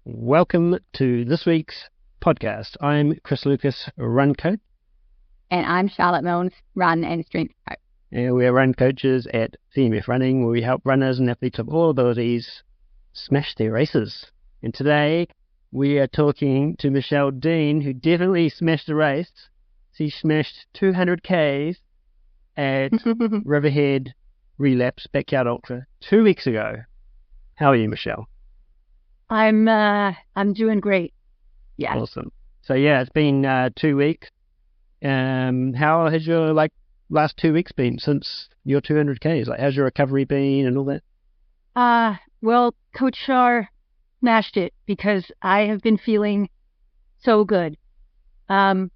Welcome to this week's podcast. I'm Chris Lucas, run coach. And I'm Charlotte Milnes, run and strength coach. And we're run coaches at CMF Running, where we help runners and athletes of all abilities smash their races. And today we are talking to Michele Dean, who definitely smashed a race. She smashed 200 Ks at Riverhead ReLaps Backyard Ultra 2 weeks ago. How are you, Michele? I'm doing great. Yeah. Awesome. So yeah, it's been 2 weeks. How has your last 2 weeks been since your 200 Ks? How's your recovery been and all that? Well, Coach Shar smashed it because I have been feeling so good. The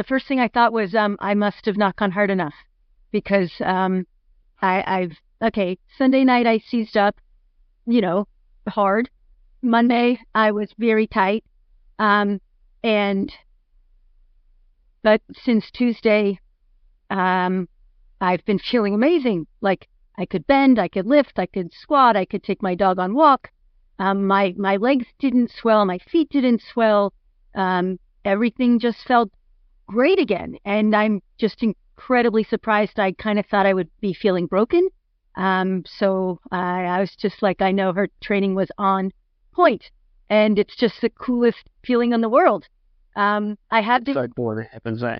first thing I thought was I must have not gone hard enough because Sunday night I seized up, hard. Monday I was very tight. But since Tuesday, I've been feeling amazing. Like I could bend, I could lift, I could squat, I could take my dog on walk. My legs didn't swell, my feet didn't swell. Everything just felt great again. And I'm just incredibly surprised. I kind of thought I would be feeling broken. So I was just like, I know her training was on point, and it's just the coolest feeling in the world. I have to. So cool when it happens, eh?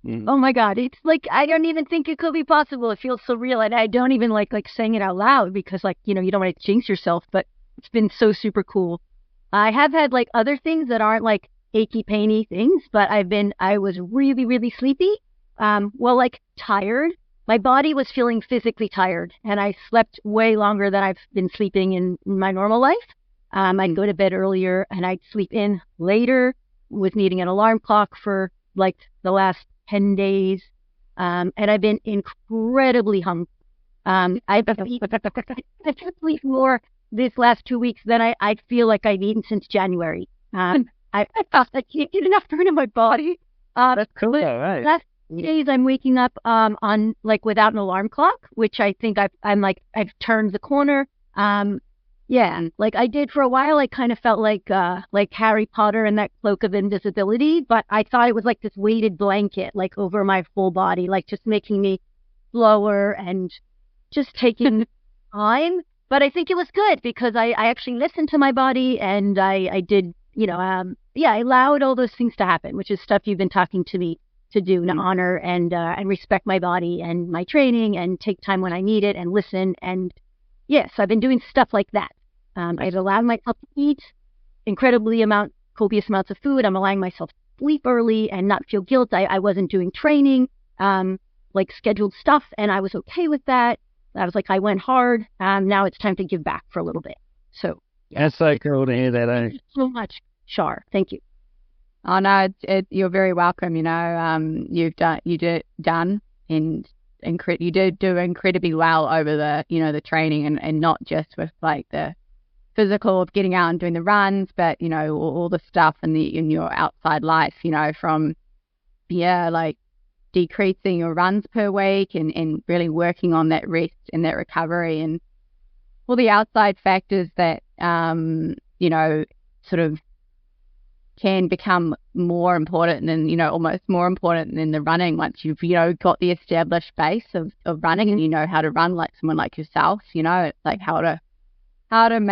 Mm. Oh my God, it's like I don't even think it could be possible. It feels so real, and I don't even like saying it out loud because you don't want to jinx yourself. But it's been so super cool. I have had other things that aren't achy painy things, but I was really really sleepy. Tired. My body was feeling physically tired, and I slept way longer than I've been sleeping in my normal life. I'd go to bed earlier, and I'd sleep in later, was needing an alarm clock for the last 10 days. And I've been incredibly hungry. I've slept more this last 2 weeks than I feel like I've eaten since January. I can't get enough food in my body. That's cool, right? Last days I'm waking up on without an alarm clock, which I think I've turned the corner. I did for a while. I kind of felt like Harry Potter and that cloak of invisibility, but I thought it was like this weighted blanket over my full body, just making me slower and just taking time. But I think it was good because I actually listened to my body, and I did I allowed all those things to happen, which is stuff you've been talking to me to do, to honor and respect my body and my training and take time when I need it and listen. And yes, I've been doing stuff like that. I've allowed myself to eat copious amounts of food. I'm allowing myself to sleep early and not feel guilt. I wasn't doing training, scheduled stuff, and I was okay with that. I was I went hard. Now it's time to give back for a little bit. So that's so cool to hear that. Thank you so much, Shar. Thank you. Oh no, you're very welcome. You did do incredibly well over the training and not just with the physical of getting out and doing the runs, but all the stuff in your outside life. From decreasing your runs per week and really working on that rest and that recovery and all the outside factors that sort of can become more important than, almost more important than the running once you've, got the established base of running and you know how to run like someone like yourself. It's how to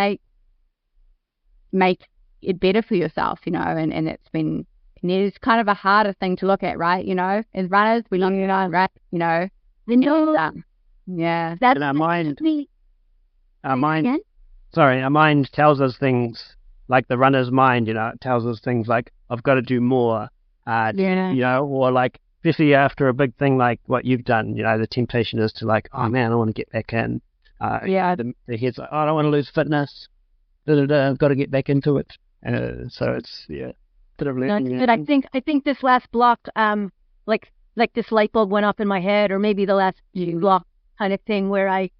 make it better for yourself, and it is kind of a harder thing to look at, right? As runners, we look at right, yeah. That's our mind tells us things. Like the runner's mind, it tells us things like, I've got to do more, or especially after a big thing like what you've done, the temptation is to oh man, I want to get back in. The head's like, oh, I don't want to lose fitness. I've got to get back into it. So it's, bit of learning. But I think this last block, this light bulb went off in my head, or maybe the last block kind of thing where I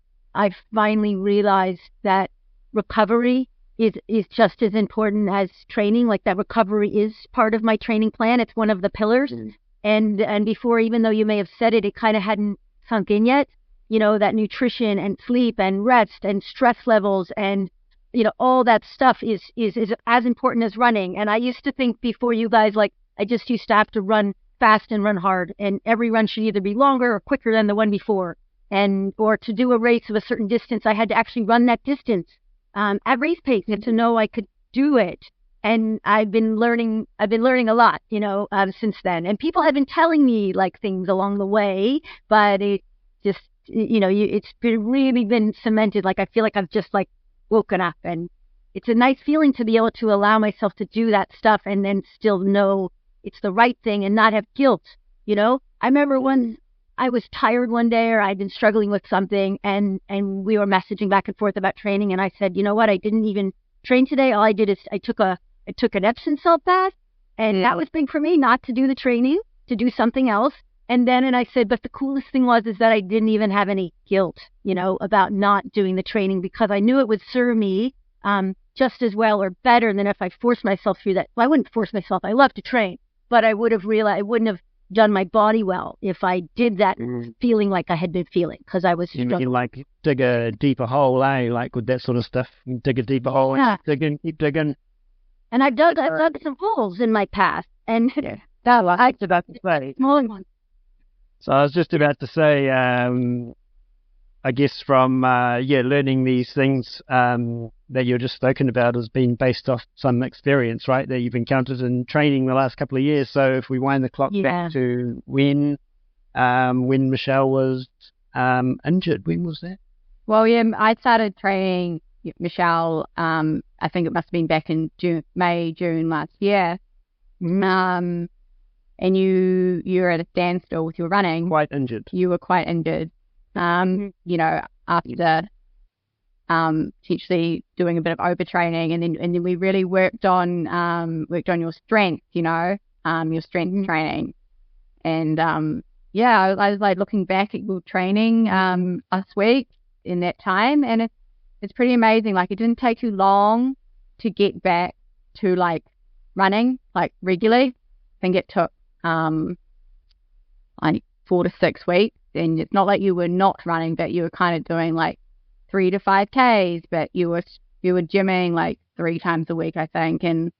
finally realized that recovery is just as important as training. That recovery is part of my training plan. It's one of the pillars. And before, even though you may have said it, it kind of hadn't sunk in yet. That nutrition and sleep and rest and stress levels and all that stuff is as important as running. And I used to think before you guys, like, I just used to have to run fast and run hard, and every run should either be longer or quicker than the one before. Or to do a race of a certain distance, I had to actually run that distance at race pace and to know I could do it. And I've been learning a lot, since then. And people have been telling me like things along the way, but it just, it's really been cemented. Like, I feel like I've just like woken up, and it's a nice feeling to be able to allow myself to do that stuff and then still know it's the right thing and not have guilt. I remember when I was tired one day, or I'd been struggling with something, and we were messaging back and forth about training, and I said, you know what, I didn't even train today. All I did is I took an Epsom salt bath, and that was big for me, not to do the training, to do something else. And I said, but the coolest thing is that I didn't even have any guilt, about not doing the training, because I knew it would serve me just as well or better than if I forced myself through that. Well, I wouldn't force myself. I love to train, but I would have realized I wouldn't have done my body well if I did that feeling like I had been feeling, because I was struggling. You like dig a deeper hole, eh? Like with that sort of stuff, you dig a deeper hole, and keep digging. And I've dug some holes in my past, and that was about to say. Smaller ones. So I was just about to say, I guess from learning these things that you're just spoken about has been based off some experience, right, that you've encountered in training the last couple of years. So if we wind the clock back to when Michele was injured, when was that? Well, I started training Michele. I think it must have been back in May, June last year. And you're at a standstill with your running. Quite injured. You were quite injured. After potentially doing a bit of overtraining, and then we really worked on your strength, your strength training. And I was like looking back at your training last week in that time, and it's pretty amazing. Like, it didn't take you long to get back to like running like regularly. I think it took like 4 to 6 weeks. And it's not like you were not running, but you were kind of doing like 3 to 5Ks, but you were gymming like 3 times a week, I think. And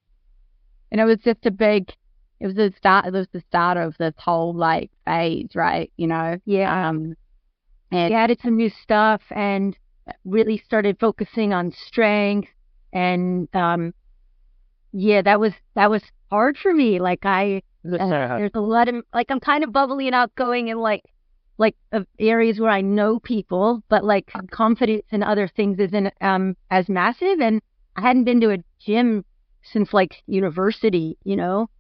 it was just it was the start of this whole like phase, right? Yeah. And added some new stuff and really started focusing on strength. And that was hard for me. Like, there's a lot of, like, I'm kind of bubbly and outgoing, and like of areas where I know people, but like confidence in other things isn't as massive. And I hadn't been to a gym since like university,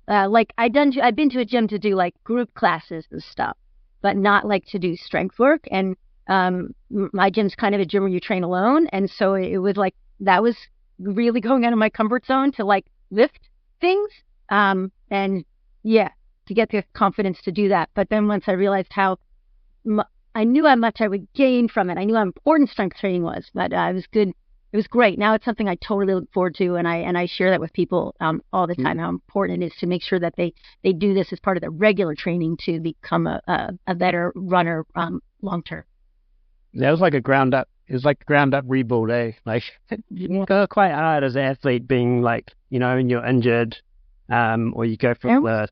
like I've been to a gym to do like group classes and stuff, but not like to do strength work. And my gym's kind of a gym where you train alone, and so it was like that was really going out of my comfort zone to like lift things, and to get the confidence to do that. But then once I realized I knew how much I would gain from it. I knew how important strength training was, but it was good. It was great. Now it's something I totally look forward to, and I share that with people all the time, how important it is to make sure that they do this as part of their regular training to become a better runner long term. That was like a ground up rebuild, eh? Like, you go quite hard as an athlete, being like, and you're injured, or you go from the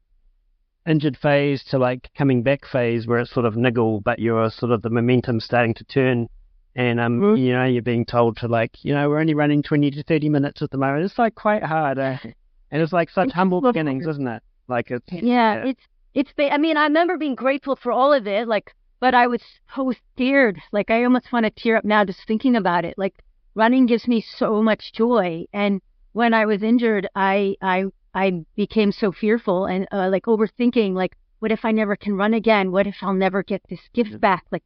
injured phase to like coming back phase where it's sort of niggle, but you're sort of the momentum starting to turn, and you're being told to like, we're only running 20 to 30 minutes at the moment. It's like quite hard, and it's like such humble beginnings, isn't it? Like it's I mean, I remember being grateful for all of it, like, but I was so scared. Like, I almost want to tear up now just thinking about it. Like, running gives me so much joy, and when I was injured, I became so fearful and like overthinking, like, what if I never can run again? What if I'll never get this gift back? Like,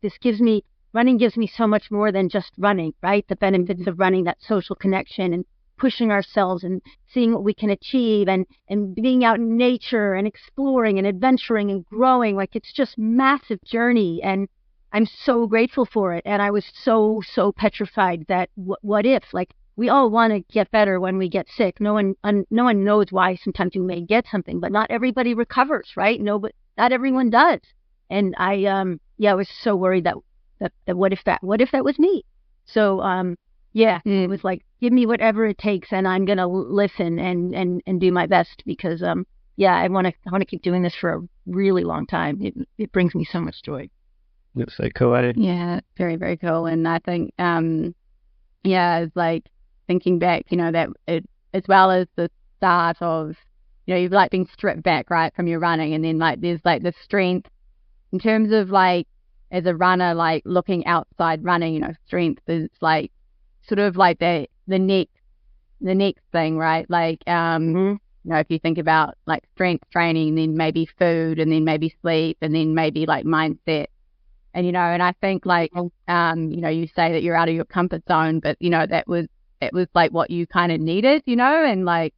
running gives me so much more than just running, right? The benefits of running, that social connection and pushing ourselves and seeing what we can achieve, and being out in nature and exploring and adventuring and growing. Like, it's just massive journey, and I'm so grateful for it. And I was so petrified that what if, like, we all want to get better when we get sick. No one knows why sometimes you may get something, but not everybody recovers, right? No, but not everyone does. And I was so worried that what if that was me? So, It was like, give me whatever it takes, and I'm gonna listen and do my best because I want to keep doing this for a really long time. It brings me so much joy. That's so cool. Yeah, very, very cool. And I think it's like thinking back, that it, as well as the start of, you've like been stripped back, right, from your running, and then like there's like the strength in terms of like as a runner, like looking outside running, strength is like sort of like the next thing, right? Like if you think about like strength training, then maybe food, and then maybe sleep, and then maybe like mindset. And and I think like you say that you're out of your comfort zone, but it was like what you kind of needed, and like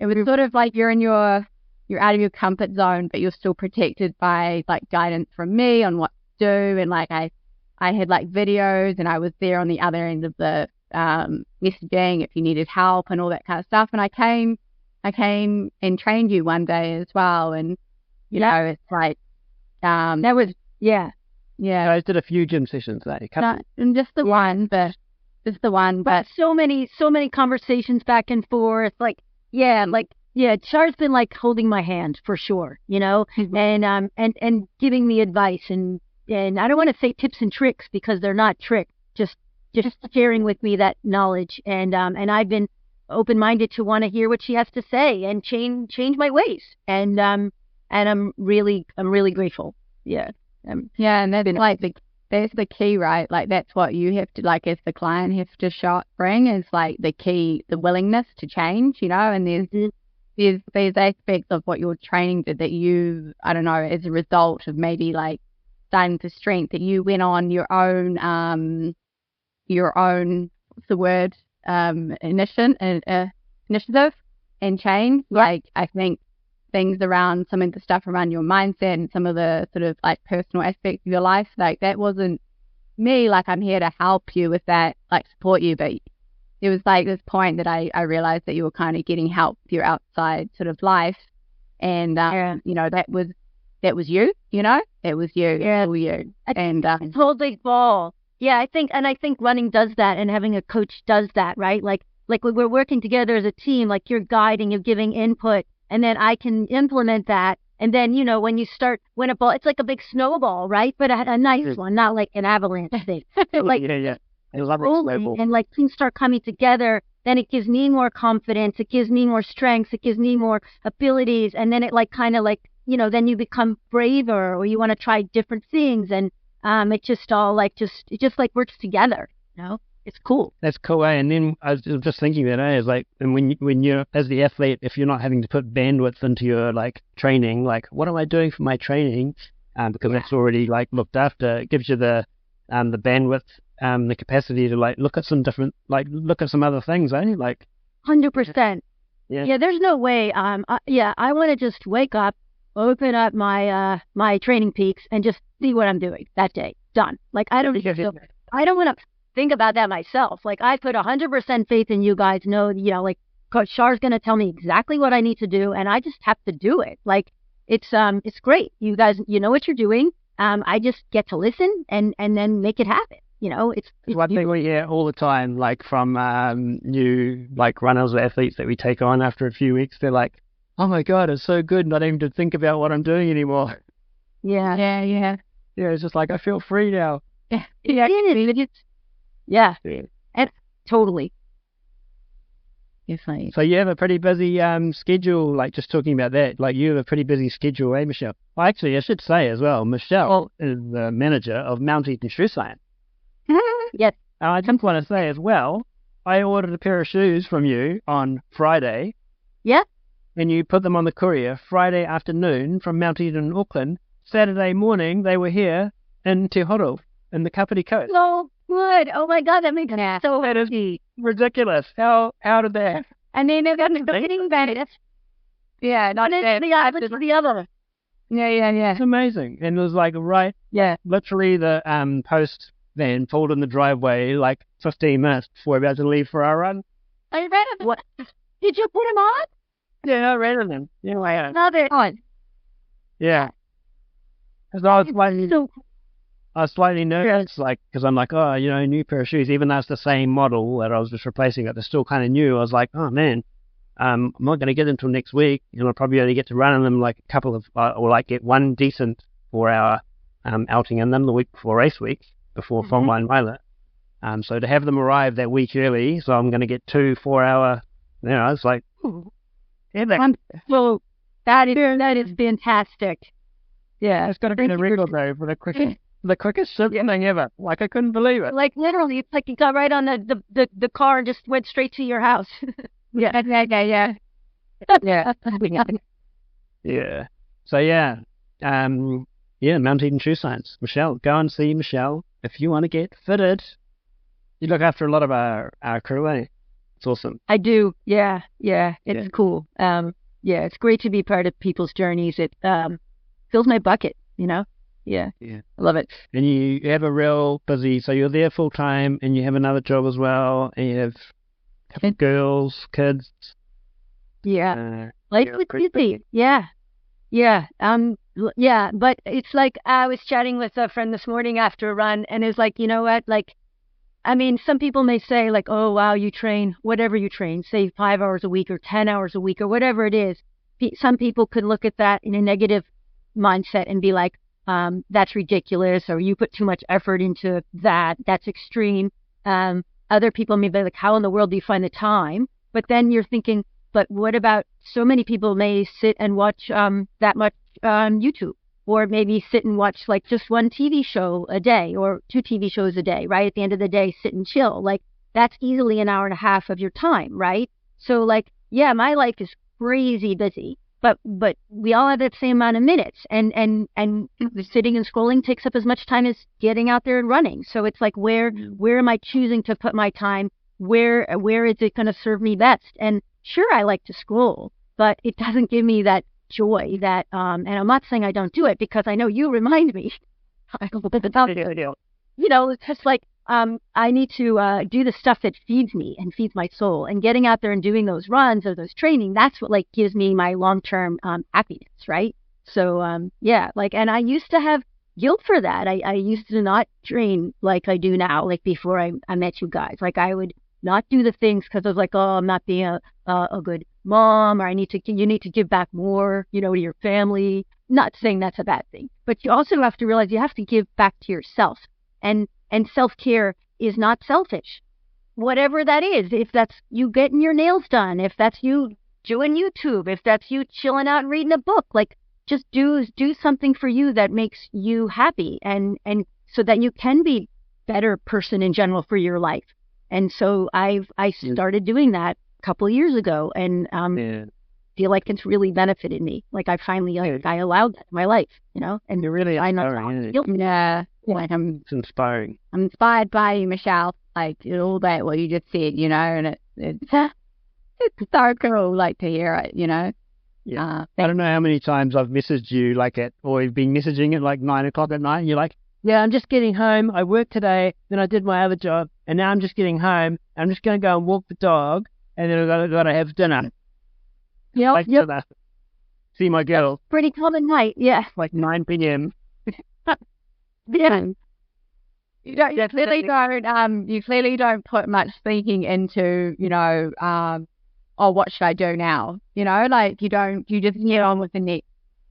it was sort of like you're out of your comfort zone, but you're still protected by like guidance from me on what to do. And like I had like videos, and I was there on the other end of the messaging if you needed help and all that kind of stuff. And I came and trained you one day as well, and it's like that was Yeah, I did a few gym sessions there. And just the one, but so many conversations back and forth. Char's been like holding my hand for sure, and giving me advice and I don't want to say tips and tricks because they're not tricks, just sharing with me that knowledge, and I've been open-minded to want to hear what she has to say and change my ways, and I'm really grateful. And that's like that's the key, right? Like that's what you have to, like, as the client, have to bring is like the key, the willingness to change, and there's aspects of what your training did that you, I don't know, as a result of maybe like starting to strength, that you went on your own what's the word, initiative and change. Like I think things around some of the stuff around your mindset and some of the sort of like personal aspects of your life, like that wasn't me. Like I'm here to help you with that, like support you, but it was like this point that I realized that you were kind of getting help with your outside sort of life, and that was you, it was you, you, and totally ball. I think running does that, and having a coach does that, right? Like when we're working together as a team, like you're guiding, you're giving input, and then I can implement that. And then, when a ball, it's like a big snowball, right? But a nice one, not like an avalanche thing. Like, I love it. And like things start coming together, then it gives me more confidence, it gives me more strengths, it gives me more abilities. And then it like kind of like, then you become braver, or you want to try different things. And it just all it just like works together, It's cool. That's cool, eh? And then I was just thinking that, is like, and when you're, as the athlete, if you're not having to put bandwidth into your like training, like what am I doing for my training? Because that's already like looked after. It gives you the bandwidth, the capacity to like look at some other things, eh? Like 100%. Yeah. There's no way. I want to just wake up, open up my my Training Peaks, and just see what I'm doing that day. Done. Like I don't want to think about that myself. Like I put 100% faith in you guys. Like Coach Char's going to tell me exactly what I need to do, and I just have to do it. Like it's great. You guys, you know what you're doing. I just get to listen and then make it happen. It's one thing we hear all the time, like from new like runners or athletes that we take on after a few weeks. They're like, "Oh my God, it's so good not even to think about what I'm doing anymore." Yeah. It's just like I feel free now. Yeah. And totally. Definitely. So you have a pretty busy schedule, like just talking about that, like you have a pretty busy schedule, eh, Michele? Well, actually, I should say as well, Michele is the manager of Mount Eaton Shoe Science. Yes. And I just want to say as well, I ordered a pair of shoes from you on Friday. Yeah. And you put them on the courier Friday afternoon from Mount Eaton, Auckland. Saturday morning, they were here in Te Horo, in the Kapiti Coast. So good. Oh my God, that makes me so That is ridiculous. How did that? And then they've got the getting better. Yeah, not that. The other. Yeah. It's amazing. And it was like literally the post van pulled in the driveway like 15 minutes before we were about to leave for our run. Are you ready? What? Did you put them on? Yeah, I read them. Yeah, I had. No, they're on. Yeah. Because I I was slightly nervous, like, because I'm like, oh, you know, new pair of shoes, even though it's the same model that I was just replacing it, they're still kind of new. I was like, oh man, I'm not going to get them until next week. You know, I'll probably only get to run in them like a couple of, or like get one decent 4-hour outing in them the week before race week, before Frontline Pilot. So to have them arrive that week early, so I'm going to get 2 4-hour, you know, it's like, ooh, yeah, well, that is fantastic. Yeah, it's got to be the record though for the quickest ship thing ever. Like, I couldn't believe it. Like, literally, it's like you got right on the car and just went straight to your house. Yeah. Yeah. So Mount Eden Shoe Science. Michele, go and see Michele if you want to get fitted. You look after a lot of our crew, eh? It's awesome. I do. Yeah. It's cool. It's great to be part of people's journeys. It fills my bucket, you know? Yeah. I love it. And you have a real busy, so you're there full time and you have another job as well, and you have a couple of girls, kids. Yeah. Life is busy. Yeah. But it's like, I was chatting with a friend this morning after a run, and it's like, you know what? Like, I mean, some people may say like, oh, wow, you train, whatever you train, say 5 hours a week or 10 hours a week or whatever it is. Some people could look at that in a negative mindset and be like, that's ridiculous, or you put too much effort into that. That's extreme. Other people may be like, how in the world do you find the time? But then you're thinking, but what about so many people may sit and watch that much YouTube, or maybe sit and watch like just one TV show a day or 2 TV shows a day, right? At the end of the day, sit and chill. Like, that's easily an hour and a half of your time, right? So like, yeah, my life is crazy busy, but we all have that same amount of minutes, and sitting and scrolling takes up as much time as getting out there and running. So it's like, where am I choosing to put my time? Where is it going to serve me best? And sure, I like to scroll, but it doesn't give me that joy that, and I'm not saying I don't do it, because I know you remind me. You know, it's just like, I need to do the stuff that feeds me and feeds my soul, and getting out there and doing those runs or those training, that's what like gives me my long-term happiness, right? So like, and I used to have guilt for that. I used to not train like I do now, like before I met you guys. Like, I would not do the things because I was like, oh, I'm not being a good mom, or you need to give back more, you know, to your family. Not saying that's a bad thing, but you also have to realize you have to give back to yourself, and self-care is not selfish. Whatever that is, if that's you getting your nails done, if that's you doing YouTube, if that's you chilling out and reading a book, like, just do something for you that makes you happy, and so that you can be a better person in general for your life. And so I started doing that a couple of years ago, and feel like it's really benefited me. Like, I finally I allowed that in my life, you know. And you're really inspiring. Like, it's inspiring. I'm inspired by you, Michele. Like, all about what you just said, you know, and it's so cool, like, to hear it, you know. Yeah. I don't know how many times I've messaged you or you've been messaging at like 9 o'clock at night, and you're like, yeah, I'm just getting home. I worked today, then I did my other job, and now I'm just getting home. I'm just going to go and walk the dog, and then I've got to have dinner. Yep. See my girl. Pretty common night, yeah. Like 9 p.m. Yeah. You clearly don't put much thinking into, you know, oh, what should I do now? You know, like, you just get on with the next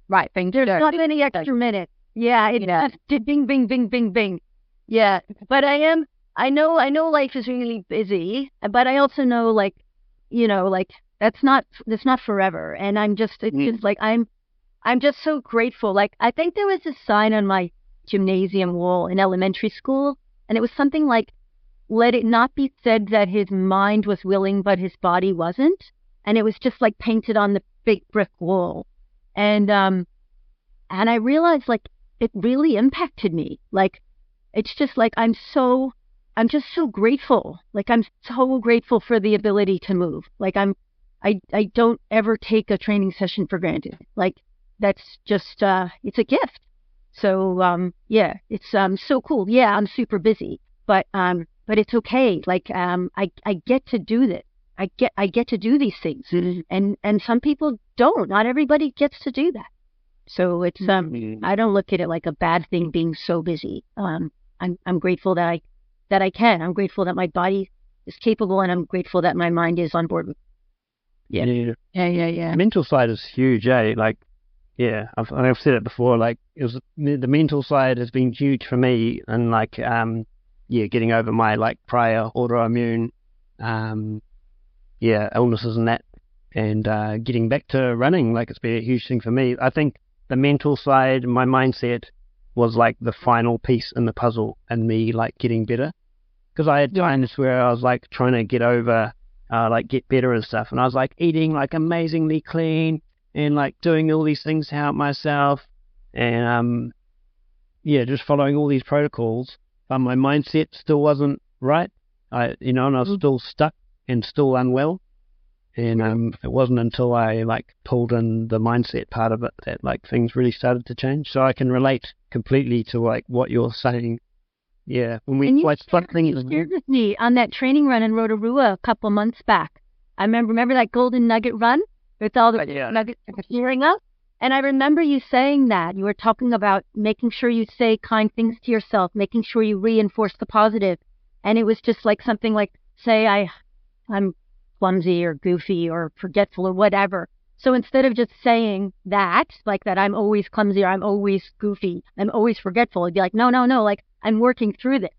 right thing to do. There's not any extra minutes. Yeah, it's just bing, bing, bing, bing, bing. Yeah, but I know life is really busy, but I also know, like, you know, like, that's not forever. And I'm just, it's just like, I'm just so grateful. Like, I think there was a sign on my gymnasium wall in elementary school, and it was something like, let it not be said that his mind was willing, but his body wasn't. And it was just like painted on the big brick wall. And I realized, like, it really impacted me. Like, it's just like, I'm just so grateful. Like, I'm so grateful for the ability to move. Like, I don't ever take a training session for granted. Like, that's just, it's a gift. So, it's, so cool. Yeah, I'm super busy, but it's okay. Like, I get to do this. I get to do these things. And some people don't. Not everybody gets to do that. So it's I don't look at it like a bad thing being so busy. I'm grateful that I can. I'm grateful that my body is capable, and I'm grateful that my mind is on board with. Yeah. Mental side is huge, eh? Like, yeah, I've said it before. Like, the mental side has been huge for me, and like, getting over my like prior autoimmune, illnesses and that, and getting back to running. Like, it's been a huge thing for me. I think the mental side, my mindset, was like the final piece in the puzzle, and me like getting better. Because I had times where I was like trying to get over, like get better and stuff, and I was like eating like amazingly clean and like doing all these things to help myself, and just following all these protocols. But my mindset still wasn't right. And I was still stuck and still unwell. And it wasn't until I like pulled in the mindset part of it that like things really started to change. So I can relate completely to like what you're saying. Yeah, when we shared with me on that training run in Rotorua a couple months back. I remember that Golden Nugget run with all the nuggets hearing up. And I remember you saying that you were talking about making sure you say kind things to yourself, making sure you reinforce the positive. And it was just like something like, say I'm clumsy or goofy or forgetful or whatever. So instead of just saying that, like that I'm always clumsy or I'm always goofy, I'm always forgetful, it'd be like, no, like I'm working through this.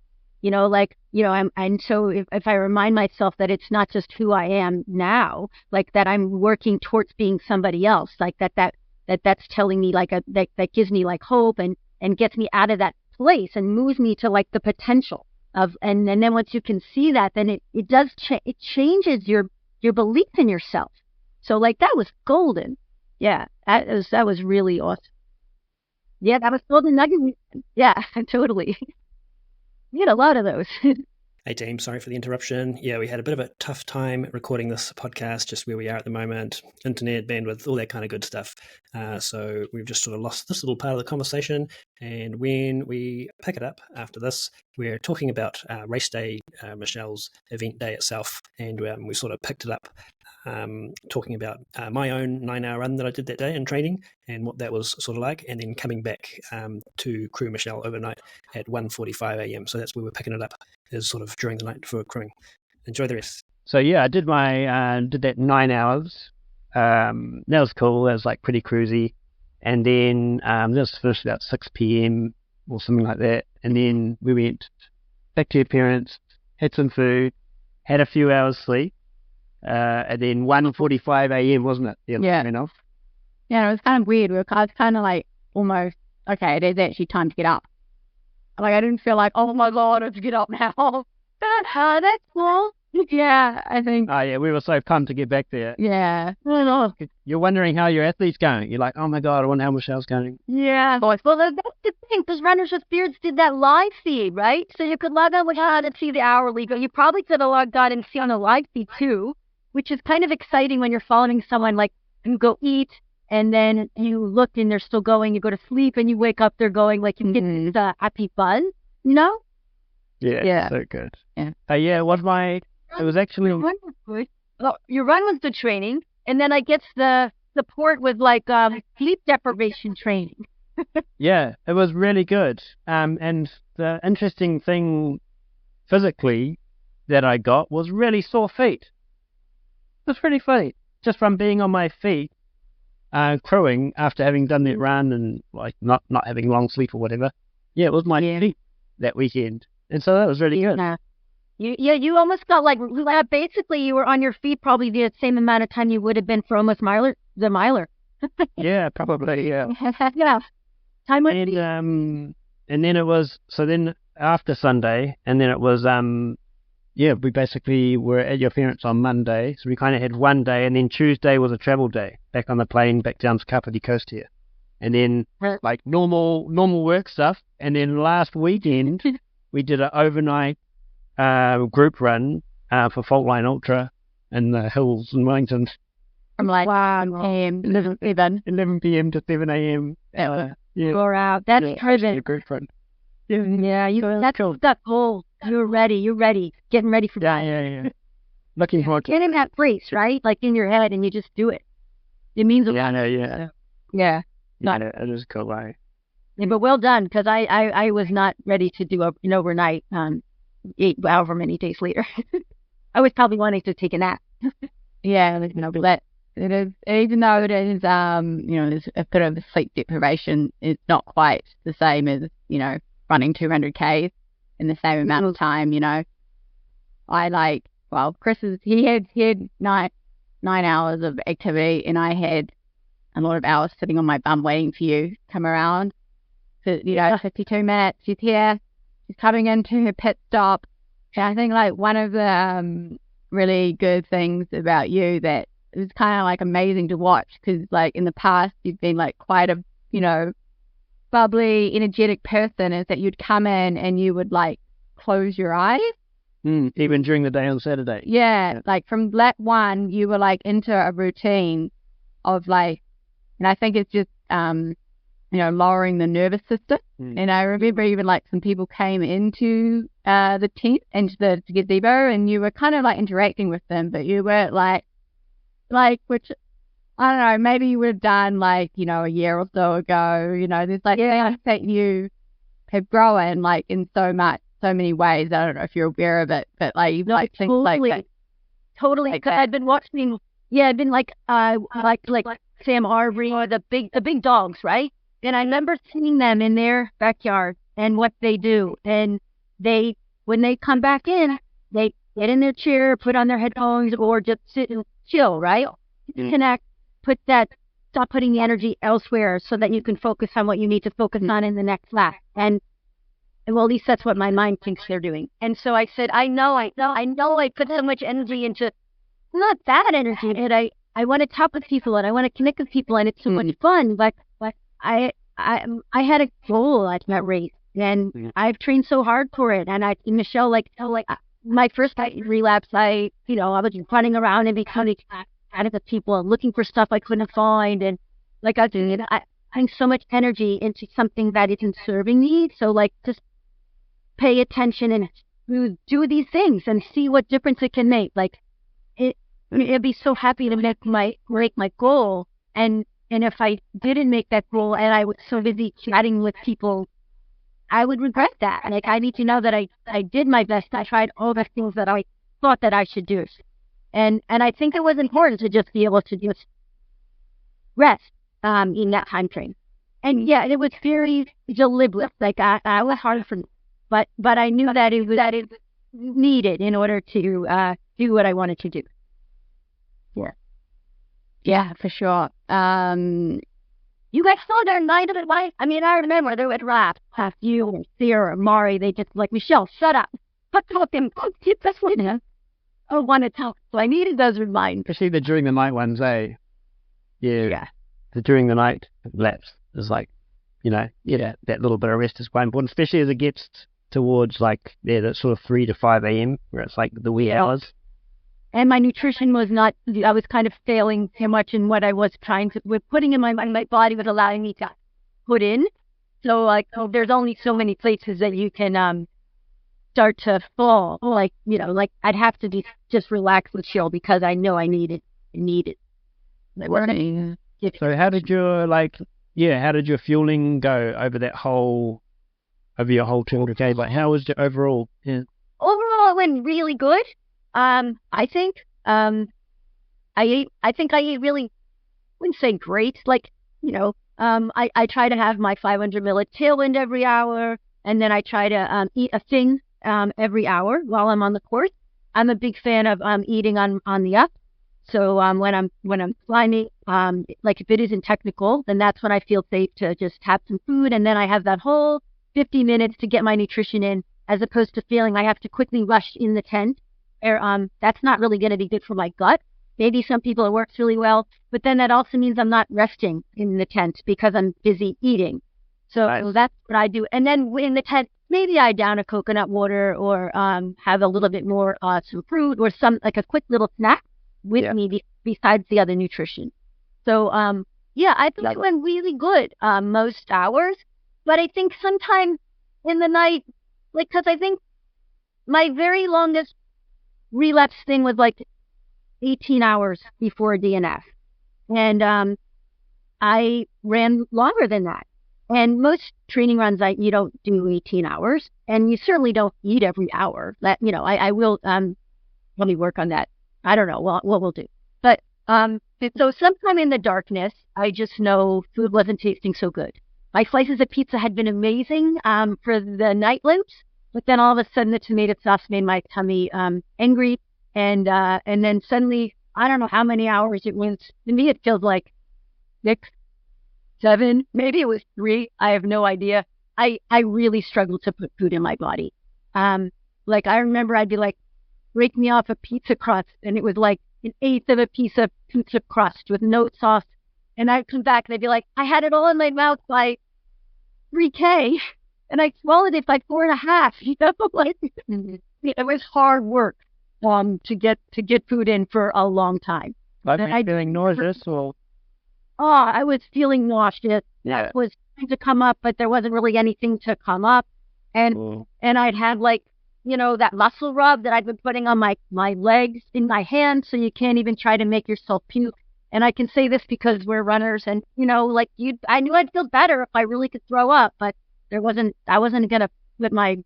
And so if I remind myself that it's not just who I am now, like that I'm working towards being somebody else, like that's telling me like that gives me like hope and gets me out of that place and moves me to like the potential of, and then once you can see that, then it does it changes your belief in yourself. So like that was golden. Yeah, that was really awesome. Yeah, that was golden nugget. Yeah, totally. We had a lot of those. Hey team, sorry for the interruption. Yeah, we had a bit of a tough time recording this podcast, just where we are at the moment, internet, bandwidth, all that kind of good stuff. So we've just sort of lost this little part of the conversation. And when we pick it up after this, we're talking about race day, Michele's event day itself. And we sort of picked it up talking about my own 9-hour run that I did that day in training and what that was sort of like, and then coming back to crew Michele overnight at 1:45 a.m. So that's where we're picking it up, is sort of during the night for crewing. Enjoy the rest. So yeah, I did did that 9 hours. That was cool. That was like pretty cruisy. And then that was finished about 6 p.m. or something like that. And then we went back to your parents, had some food, had a few hours sleep. And then 1:45 a.m. wasn't it? Yeah. Yeah, it was kind of weird. I was kind of like almost, okay, it is actually time to get up. Like I didn't feel like, oh my God, I have to get up now. That's cool. Yeah, I think. Oh yeah, we were so pumped to get back there. Yeah. You're wondering how your athlete's going. You're like, oh my God, I wonder how Michele's going. Yeah. Well, that's the thing, because Runners with Beards did that live feed, right? So you could log on with God and see the hourly. But you probably could have logged on and see on the live feed too, which is kind of exciting when you're following someone. Like you go eat and then you look and they're still going. You go to sleep and you wake up, they're going. Like you get the happy buzz, you know? Yeah. So good. Yeah. It was actually. Your run was good. Well, your run was the training, and then I guess the support was like sleep deprivation training. Yeah, it was really good. And the interesting thing physically that I got was really sore feet. It was pretty funny, just from being on my feet, crowing after having done that run and like not having long sleep or whatever. Yeah, it was my feet that weekend, and so that was really good. You almost got like basically you were on your feet probably the same amount of time you would have been for almost the miler. Yeah, probably. Yeah. Yeah. Time would be. And then it was then after Sunday, and then it was we basically were at your parents' on Monday, so we kind of had one day, and then Tuesday was a travel day back on the plane back down to Kapiti Coast here, and then like normal work stuff, and then last weekend we did an overnight group run for Faultline Ultra in the hills in Wellington. From like 11 p.m. to 7 a.m. Go out. That's perfect. A group run. That's cool. That goal. You're ready. Getting ready for that. Yeah. Looking forward to it. Getting that race, right? Like in your head, and you just do it. It means Yeah. Yeah. It is cool, right? Yeah, but well done, because I was not ready to do an overnight, however many days later. I was probably wanting to take a nap. Yeah, but it is, even though it is, there's a bit of sleep deprivation, it's not quite the same as, running 200 Ks in the same amount of time, Chris he had 9 hours of activity, and I had a lot of hours sitting on my bum waiting for you to come around. So, 52 minutes, she's here, she's coming into her pit stop. And I think one of the really good things about you that it was kind of amazing to watch, because in the past you've been quite a bubbly, energetic person, is that you'd come in and you would close your eyes. Even during the day on Saturday. Yeah, from lap 1 you were into a routine of and I think it's just lowering the nervous system. And I remember even some people came into the tent, into the gazebo, and you were kind of interacting with them, but you weren't which I don't know, maybe you would have done a year or so ago. There's things that you have grown in so many ways. I don't know if you're aware of it, but things totally, that. Totally. Because I've been watching, I've been like Sam Arbery or the big dogs, right? And I remember seeing them in their backyard and what they do. And when they come back in, they get in their chair, put on their headphones, or just sit and chill, right? Disconnect, stop putting the energy elsewhere so that you can focus on what you need to focus on in the next lap. And well, at least that's what my mind thinks they're doing. And so I said, I know I put so much energy into, not that energy, and I want to talk with people, and I want to connect with people, and it's so much fun. But I had a goal at that race, and I've trained so hard for it. And Michele, my first relapse, I was running around and becoming out of the people, looking for stuff I couldn't find, and I was doing it. I'm so much energy into something that isn't serving me. So just pay attention and do these things and see what difference it can make. I'd be so happy to make my goal, and if I didn't make that goal and I was so busy chatting with people, I would regret that. I need to know that I did my best. I tried all the things that I thought that I should do, and I think it was important to just be able to just rest in that time frame. And yeah, it was very deliberate. I was hard for me, but I knew that it was needed in order to do what I wanted to do. Yeah, for sure. You guys saw their night of it, right? I remember they would rap. You and Sarah and Mari, they just Michele, shut up. Talk them. That's what I want to talk. So I needed those reminders. Especially the during the night ones, eh? Yeah. The during the night laps is that little bit of rest is quite important, especially as it gets towards that sort of 3 to 5 a.m. where it's the wee hours. And my nutrition was not, I was kind of failing too much in what I was putting in my body was allowing me to put in. So there's only so many places that you can start to fall. I'd have to just relax with chill because I know I need it. So how did your fueling go over your whole 200K? How was it overall? Yeah. Overall, it went really good. I think I ate really, wouldn't say great. I try to have my 500 ml tailwind every hour, and then I try to eat a thing every hour while I'm on the course. I'm a big fan of eating on the up. So when I'm climbing, if it isn't technical, then that's when I feel safe to just have some food, and then I have that whole 50 minutes to get my nutrition in, as opposed to feeling I have to quickly rush in the tent. That's not really going to be good for my gut. Maybe some people it works really well, but then that also means I'm not resting in the tent because I'm busy eating. So that's what I do. And then in the tent, maybe I down a coconut water or have a little bit more some fruit or a quick little snack with me besides the other nutrition. So I think it went really good most hours, but I think sometime in the night, because I think my very longest relapse thing was 18 hours before DNF. And I ran longer than that. And most training runs, you don't do 18 hours, and you certainly don't eat every hour. That, I will let me work on that. I don't know what we'll do. But so sometime in the darkness, I just know food wasn't tasting so good. My slices of pizza had been amazing for the night loops, but then all of a sudden the tomato sauce made my tummy angry, and then suddenly, I don't know how many hours it was. To me, it feels like 6, 7, maybe it was 3. I have no idea. I really struggled to put food in my body. Like I remember I'd be like, break me off a pizza crust, and it was like 1/8 of a piece of pizza crust with no sauce. And I'd come back and I'd be like, I had it all in my mouth by 3K, and I swallowed it by 4.5. Like it was hard work to get food in for a long time. Like feeling nauseous or? Oh, I was feeling nauseous. Yeah. That was trying to come up, but there wasn't really anything to come up. And I'd had like, that muscle rub that I'd been putting on my legs, in my hands, so you can't even try to make yourself puke. And I can say this because we're runners, and I knew I'd feel better if I really could throw up, but I wasn't gonna put my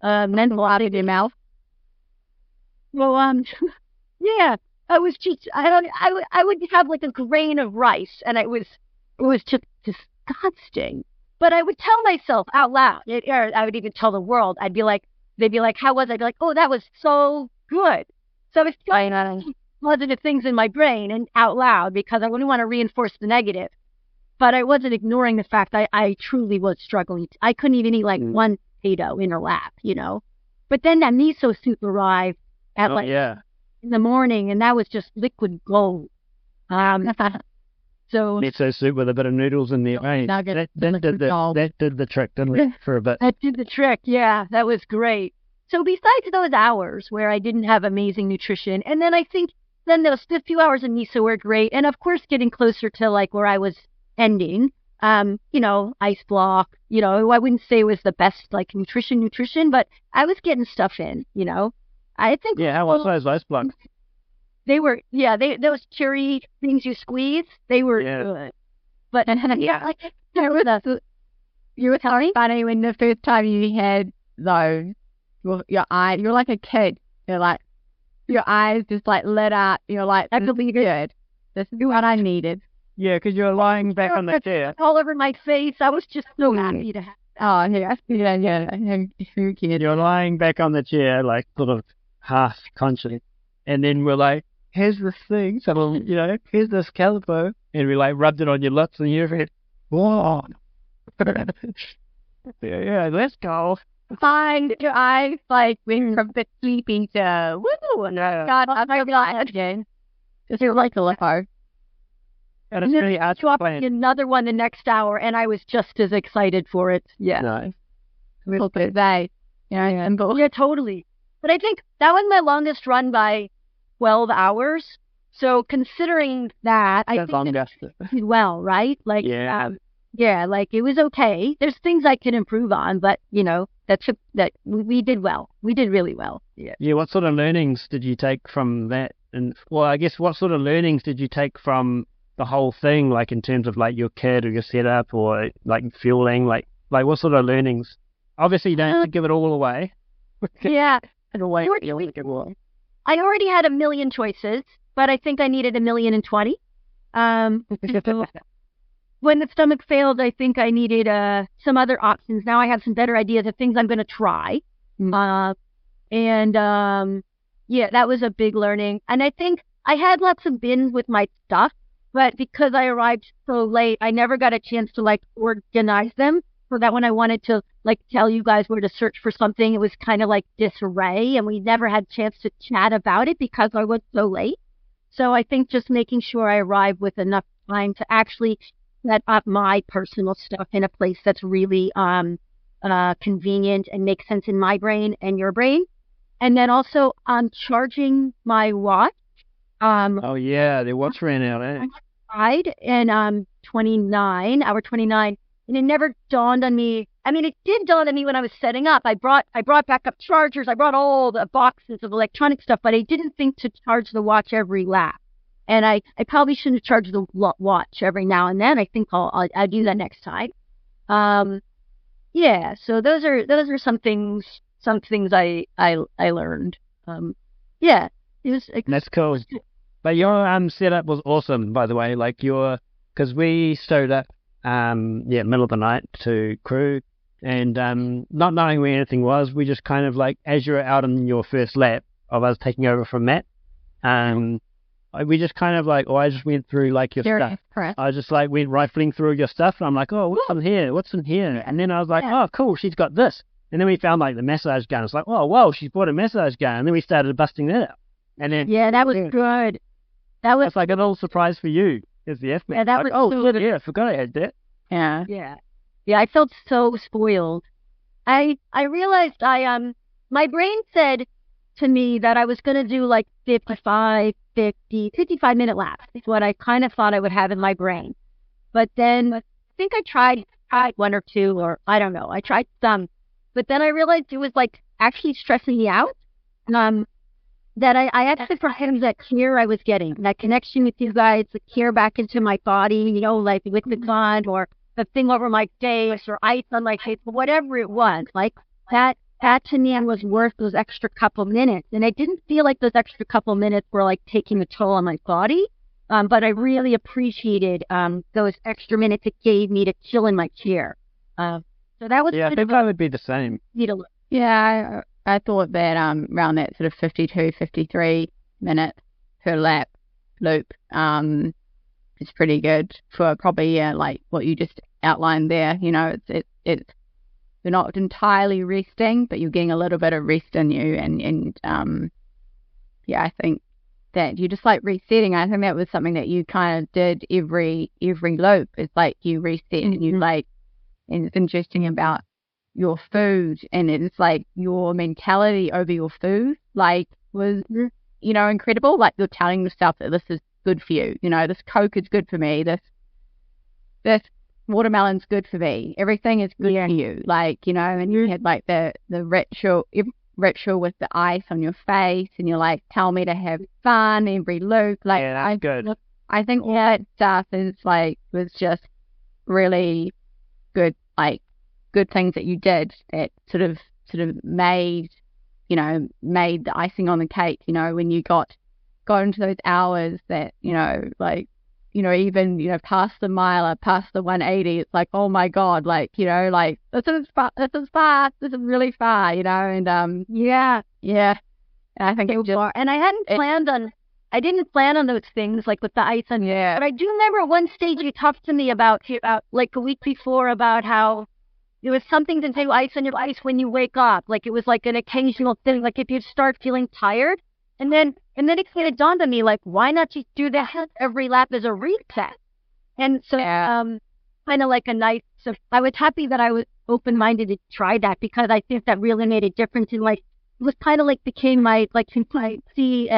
mental out of your mouth. Well, yeah, I was just I would have like a grain of rice, and it was just disgusting. But I would tell myself out loud, or I would even tell the world. They'd be like, how was it? I'd be like, oh, that was so good. So I was telling positive things in my brain and out loud because I wouldn't want to reinforce the negative. But I wasn't ignoring the fact I truly was struggling. I couldn't even eat like one potato in a lap, But then that miso soup arrived at in the morning, and that was just liquid gold. So miso soup with a bit of noodles in there. Right? That did the trick, didn't it, for a bit? That did the trick, yeah. That was great. So besides those hours where I didn't have amazing nutrition, and then I think then those few hours of miso were great, and of course getting closer to like where I was ending, ice block, I wouldn't say it was the best like nutrition, but I was getting stuff in, I think. Yeah, how was those ice blocks? They were, those cherry things you squeeze, they were good. But, you were telling me funny when the first time you had those, you're like a kid. You're like, your eyes just like lit up. You're like, I believe good. This is what I needed. Yeah, because you're lying back on the chair. All over my face. I was just so happy to have. Oh, yeah. You're lying back on the chair, like sort of half conscious. And then we're like, here's this thing, so, here's this calipo, and we like rubbed it on your lips, and you're like, whoa. yeah, let's go. Find your eyes like when from the sleepy to woo, no. God, I'm not again. Just like a lipo. And it's really another one the next hour, and I was just as excited for it. Yeah. Nice. Yeah, totally. But I think that was my longest run by 12 hours. So considering that, I think it did well, right? Like, like it was okay. There's things I can improve on, but that we did well. We did really well. Yeah. Yeah. What sort of learnings did you take from that? And I guess what sort of learnings did you take from the whole thing? Like in terms of like your kit or your setup or like fueling, like what sort of learnings? Obviously, you don't have to give it all away. Yeah. I already had 1 million choices, but I think I needed 1,020,000. When the stomach failed, I think I needed some other options. Now I have some better ideas of things I'm going to try. That was a big learning. And I think I had lots of bins with my stuff, but because I arrived so late, I never got a chance to like organize them. So that when I wanted to like tell you guys where to search for something, it was kind of like disarray, and we never had a chance to chat about it because I was so late. So I think just making sure I arrived with enough time to actually set up my personal stuff in a place that's really convenient and makes sense in my brain and your brain. And then also charging my watch. The watch ran out, eh? I tried, and hour 29. And it never dawned on me. I mean, it did dawn on me when I was setting up. I brought backup chargers. I brought all the boxes of electronic stuff, but I didn't think to charge the watch every lap. And I probably shouldn't charge the watch every now and then. I think I'll do that next time. Yeah, so those are some things I learned. Yeah, that's cool. But your setup was awesome, by the way. Like because we stowed up middle of the night to crew, and not knowing where anything was, we just kind of like, as you're out on your first lap of us taking over from Matt, we just kind of like, I just went through like your stuff. I just like went rifling through your stuff, and I'm like, oh, what's in here? And then I was like, oh, cool, she's got this. And then we found like the massage gun. It's like, oh, wow, she's bought a massage gun. And then we started busting that out. And then that was good. That's like a little surprise for you as the F-man. Yeah, that was so I forgot I had that. Yeah. I felt so spoiled. I realized my brain said to me that I was going to do like 55 minute laps. It's what I kind of thought I would have in my brain. But then I think I tried one or two, or I don't know. I tried some. But then I realized it was like actually stressing me out. That I actually forgot that care I was getting, that connection with you guys, the care back into my body, like with the gun or the thing over my face or ice on my face, whatever it was. Like that to me was worth those extra couple minutes. And I didn't feel like those extra couple minutes were like taking a toll on my body. But I really appreciated those extra minutes it gave me to chill in my chair. So that was I think I would be the same. Yeah, I thought that around that sort of 52, 53 minute per lap loop is pretty good for probably like what you just outlined there. It's you're not entirely resting, but you're getting a little bit of rest in you, and I think that you just like resetting. I think that was something that you kind of did every loop. It's like you reset and you like, and it's interesting about your food, and it's like your mentality over your food like was incredible. Like you're telling yourself that this is good for you, this Coke is good for me, this watermelon's good for me, everything is good for you, like and you had like the ritual with the ice on your face, and you're like, tell me to have fun every loop. Like that's good. I think all that stuff is like was just really good, like good things that you did that sort of made the icing on the cake, when you got into those hours that, even, past the mile or past the 180, it's like, oh my God, like, like this is far, this is really far, and and I think it was far. And I didn't plan on those things like with the ice on. But I do remember one stage you talked to me about like a week before about how there was something to do ice on your ice when you wake up. Like it was like an occasional thing. Like if you start feeling tired, and then it kind of dawned on me, like, why not just do that every lap as a reset? And so, kind of like a nice. So I was happy that I was open-minded to try that, because I think that really made a difference. In like, it was kind of like became my like I see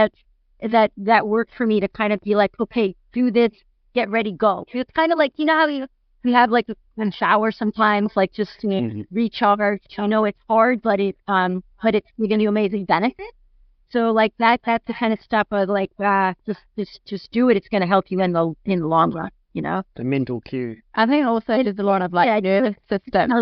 that worked for me to kind of be like, okay, do this, get ready, go. It's kind of like, how you have like a shower sometimes, like just to recharge. It's hard, but it's giving you amazing benefit. So like that's the kind of stuff of like, just do it. It's going to help you in the long run. The mental cue. I think also there's a lot of like nervous system.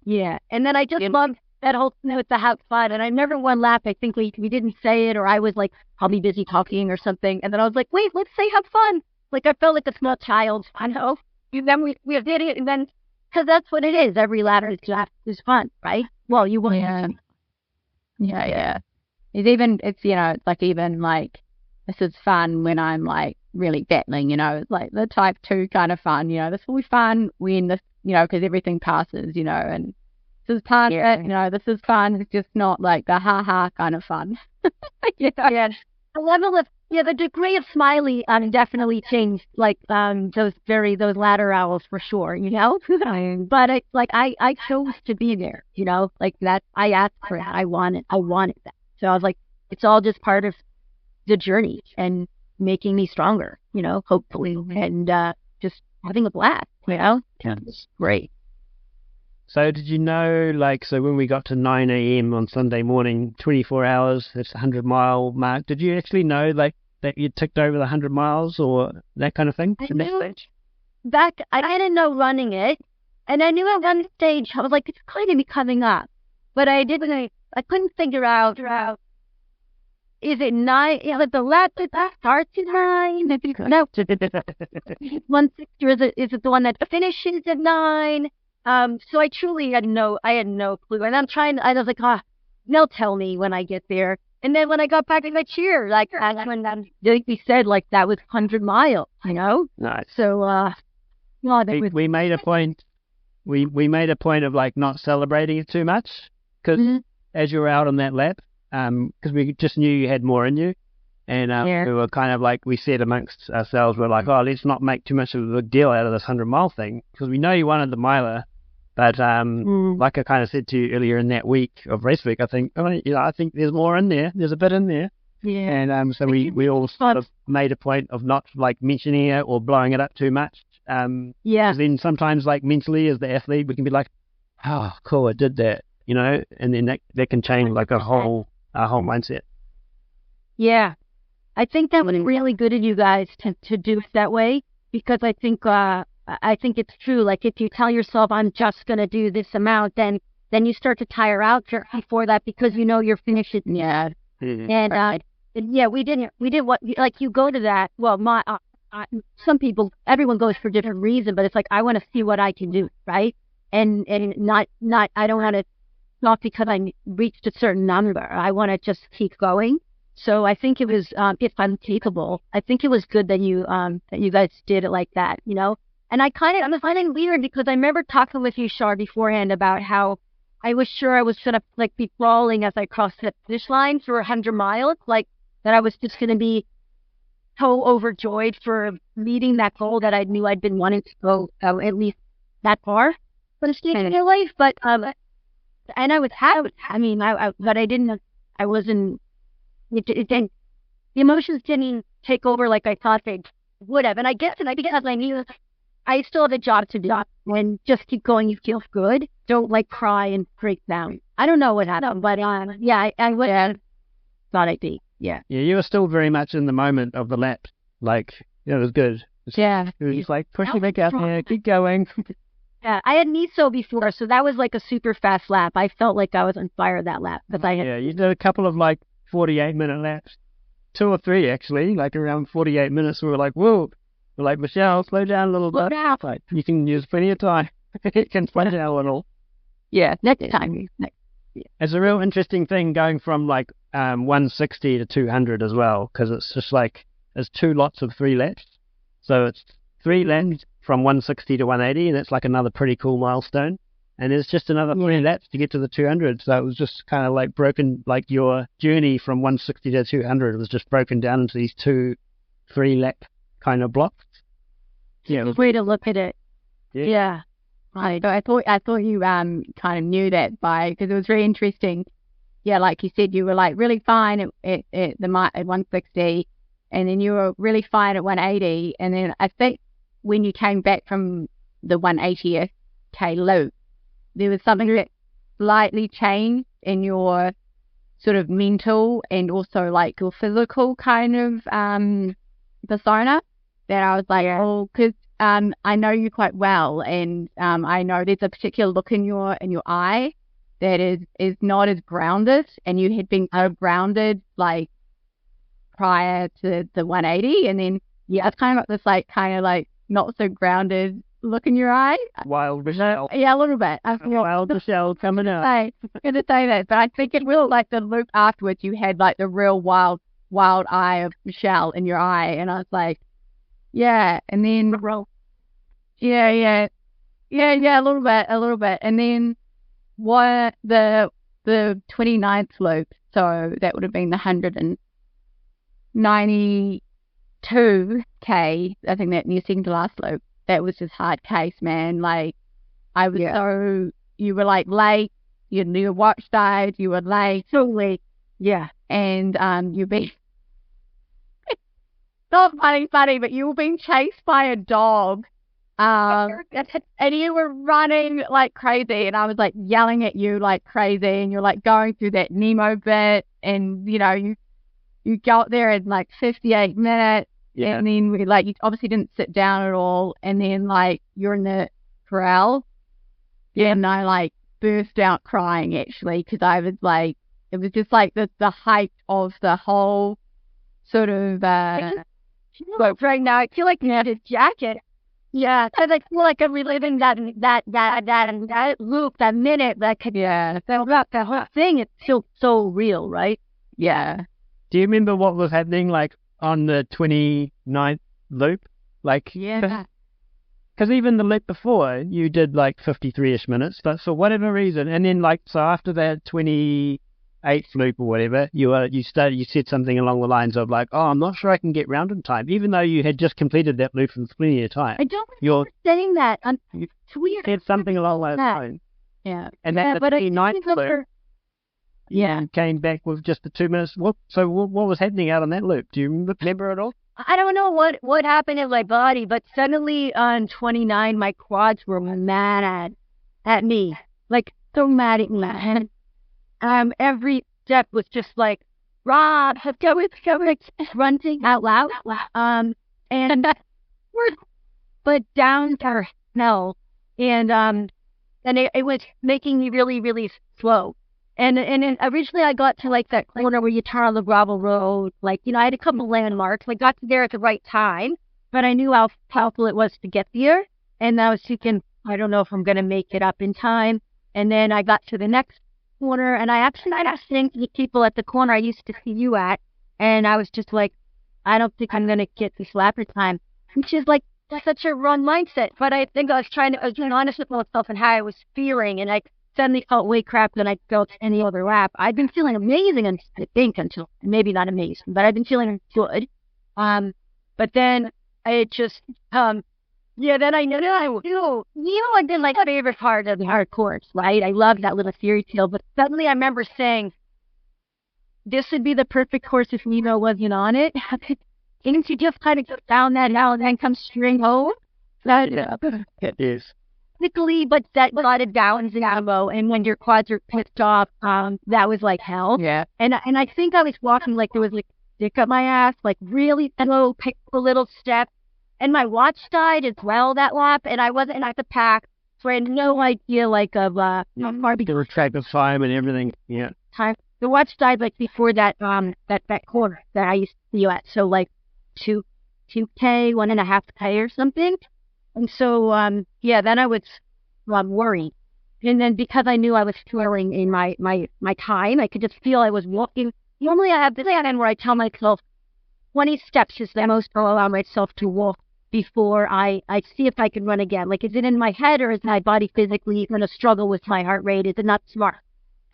Yeah, and then I just loved that whole thing with the house fun. And I remember one lap, I think we didn't say it, or I was like probably busy talking or something, and then I was like, wait, let's say have fun. Like I felt like a small child. I know. And then we did it, and then because that's what it is. Every ladder is fun, right? Well, you want. Yeah. It's like even like this is fun when I'm like really battling. It's like the type 2 kind of fun. This will be fun when this, because everything passes. And this is part of it. This is fun. It's just not like the ha kind of fun. Yeah. The level of the degree of smiley definitely changed, like those ladder hours for sure, but I chose to be there, like that. I asked for it. I wanted that. So I was like, it's all just part of the journey and making me stronger, hopefully, and just having a blast, It's great. So did you know, like, so when we got to 9 a.m. on Sunday morning, 24 hours, that's 100-mile mark, did you actually know, like, that you ticked over the 100 miles or that kind of thing? I knew back, I didn't know running it, and I knew at one stage, I was like, it's kind of be coming up, but I couldn't figure out, is it 9, like the lap that starts at 9, no, 160, or is it the one that finishes at 9? So I truly had no clue, and I was like, they'll tell me when I get there. And then when I got back in my chair, like when like we said, like that was 100 miles, Nice. So, we made a point. We made a point of like not celebrating it too much because as you were out on that lap, because we just knew you had more in you, and we were kind of like, we said amongst ourselves, we're like, let's not make too much of a big deal out of this 100-mile thing because we know you wanted the miler. But like I kind of said to you earlier in that week of race week, I think there's more in there. There's a bit in there. Yeah. And so we all sort of made a point of not like mentioning it or blowing it up too much. Because then sometimes like mentally as the athlete, we can be like, oh, cool, I did that, and then that can change like our whole mindset. Yeah. I think that was really good of you guys to do it that way, because I think it's true. Like if you tell yourself I'm just going to do this amount, then you start to tire out before that because you're finishing. Yeah. And we didn't what, like you go to that. Well, some people, everyone goes for different reasons, but it's like, I want to see what I can do. Right. And not, I don't want to, not because I reached a certain number. I want to just keep going. So I think it was, if I'm capable, I think it was good that you guys did it like that, And I'm finding weird because I remember talking with you, Shar, beforehand about how I was sure I was going to like be crawling as I crossed the finish line for 100 miles, like that I was just going to be so overjoyed for meeting that goal that I knew I'd been wanting to go at least that far for the stage in your life. But and I was happy. I mean, but I didn't. I wasn't. It didn't. The emotions didn't take over like I thought they would have. And I guess because I knew I still have a job to do, and just keep going. You feel good. Don't like cry and break down. I don't know what happened, but I would have thought I'd be. Yeah. Yeah, you were still very much in the moment of the lap. Like, it was good. It was just like, push me back out there, keep going. Yeah, I had miso before, so that was like a super fast lap. I felt like I was on fire that lap. You did a couple of like 48-minute laps. 2 or 3 actually, like around 48 minutes. We were like, whoa. We're like, Michele, slow down a little bit. Like, you can use plenty of time. You can slow down a little. Yeah, next time. It's a real interesting thing going from like 160 to 200 as well, because it's just like, there's 2 lots of 3 laps. So it's 3 laps from 160 to 180, and it's like another pretty cool milestone. And there's just another 3 laps to get to the 200. So it was just kind of like broken, like your journey from 160 to 200 was just broken down into these 2 3-lap kind of blocks. Yeah. Way to look at it. Yeah. Right. So I thought you kind of knew that because it was very interesting. Yeah, like you said, you were like really fine at 160, and then you were really fine at 180, and then I think when you came back from the 180th K loop, there was something that slightly changed in your sort of mental and also like your physical kind of persona, that I was like, because I know you quite well, and I know there's a particular look in your eye that is not as grounded, and you had been grounded like prior to the 180, and then it's kind of got this like kind of like not so grounded look in your eye. Wild Michele. Yeah, a little bit. I feel Wild Michele coming out. I'm gonna say that, but I think it will, like the loop afterwards, you had like the real wild eye of Michele in your eye, and I was like, yeah, and then yeah, a little bit, and then what the 29th loop, so that would have been the 192K, I think, that near second to last loop. That was just hard case, man. Like, I was so, you were like late, your watch died, you were late, so late. Yeah. And you've been not funny, but you were being chased by a dog. And you were running like crazy, and I was like yelling at you like crazy, and you're like going through that Nemo bit, and you're you got there in like 58 minutes. Yeah. And then you obviously didn't sit down at all. And then like you're in the corral. Yeah. And I like burst out crying actually, because I was like, it was just like the height of the whole sort of, right now, I feel like I had a jacket. Yeah. I feel like I'm reliving that loop, that minute, that whole thing. It feels so real, right? yeah. Do you remember what was happening like on the 29th loop? Like, Yeah. because even the loop before, you did like 53-ish minutes, but for whatever reason, and then like, so after that 28th loop or whatever, you said something along the lines of like, oh, I'm not sure I can get round in time, even though you had just completed that loop in plenty of time. I don't remember saying that. It's weird. Said something along those lines. Yeah. And then the 29th loop, yeah, came back with just the 2 minutes. What was happening out on that loop? Do you remember at all? I don't know what happened in my body, but suddenly on 29, my quads were mad at me, like so mad at me. Every step was just like, Rob, go, grunting out loud. But down to hell, and it was making me really, really slow. And originally I got to like that corner where you turn on the gravel road. Like, I had a couple landmarks. I got there at the right time, but I knew how powerful it was to get there. And I was thinking, I don't know if I'm going to make it up in time. And then I got to the next corner, and I actually was saying to the people at the corner I used to see you at, and I was just like, I don't think I'm going to get this lap in time, which is like such a wrong mindset. But I think I was being honest with myself and how I was feeling, and I suddenly felt way crap than I felt any other lap. I'd been feeling amazing, I think, until maybe not amazing, but I'd been feeling good. But then it just, then I knew, I did like my favorite part of the hard course, right? I loved that little fairy tale, but suddenly I remember saying, this would be the perfect course if Nemo wasn't on it. Didn't you just kind of go down that hill and then come straight home? It is. Quickly, but that got it down to Nemo, and when your quads are pissed off, that was like hell. Yeah. And I think I was walking like there was like stick up my ass, like really slow, pick a little step. And my watch died as well that lap, and I wasn't at the pack, so I had no idea like of how far The retractive time and everything. Yeah. time. The watch died like before that that corner that I used to see you at, so like 2K, 1.5K or something. And so then I was worried, and then because I knew I was twirling in my time, I could just feel I was walking. Normally I have this plan where I tell myself 20 steps is the most I'll allow myself to walk before I see if I can run again. Like, is it in my head, or is my body physically going to struggle with my heart rate? Is it not smart?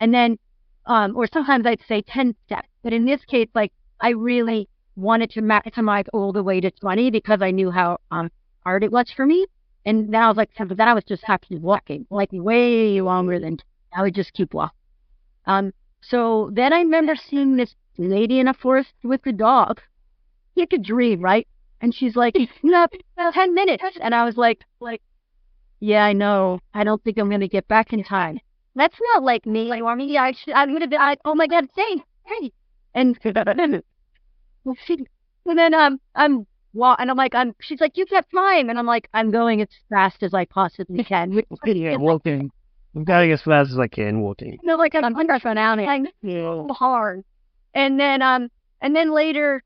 And then, or sometimes I'd say 10 steps. But in this case, like, I really wanted to maximize all the way to 20 because I knew how hard it was for me. And then I was like, then I was just happy walking, like way longer than I would just keep walking. So then I remember seeing this lady in a forest with the dog. You could dream, right? And she's like, 10 minutes. And I was like, yeah, I know. I don't think I'm going to get back in time. That's not like me. Like, I mean, I'm going to be, oh my God, hey. And then I'm like, she's like, you've got time. And I'm like, I'm going as fast as I possibly can. Yeah, walking. I'm going as fast as I can walking. No, like I'm under for now. I'm so hard. And then later,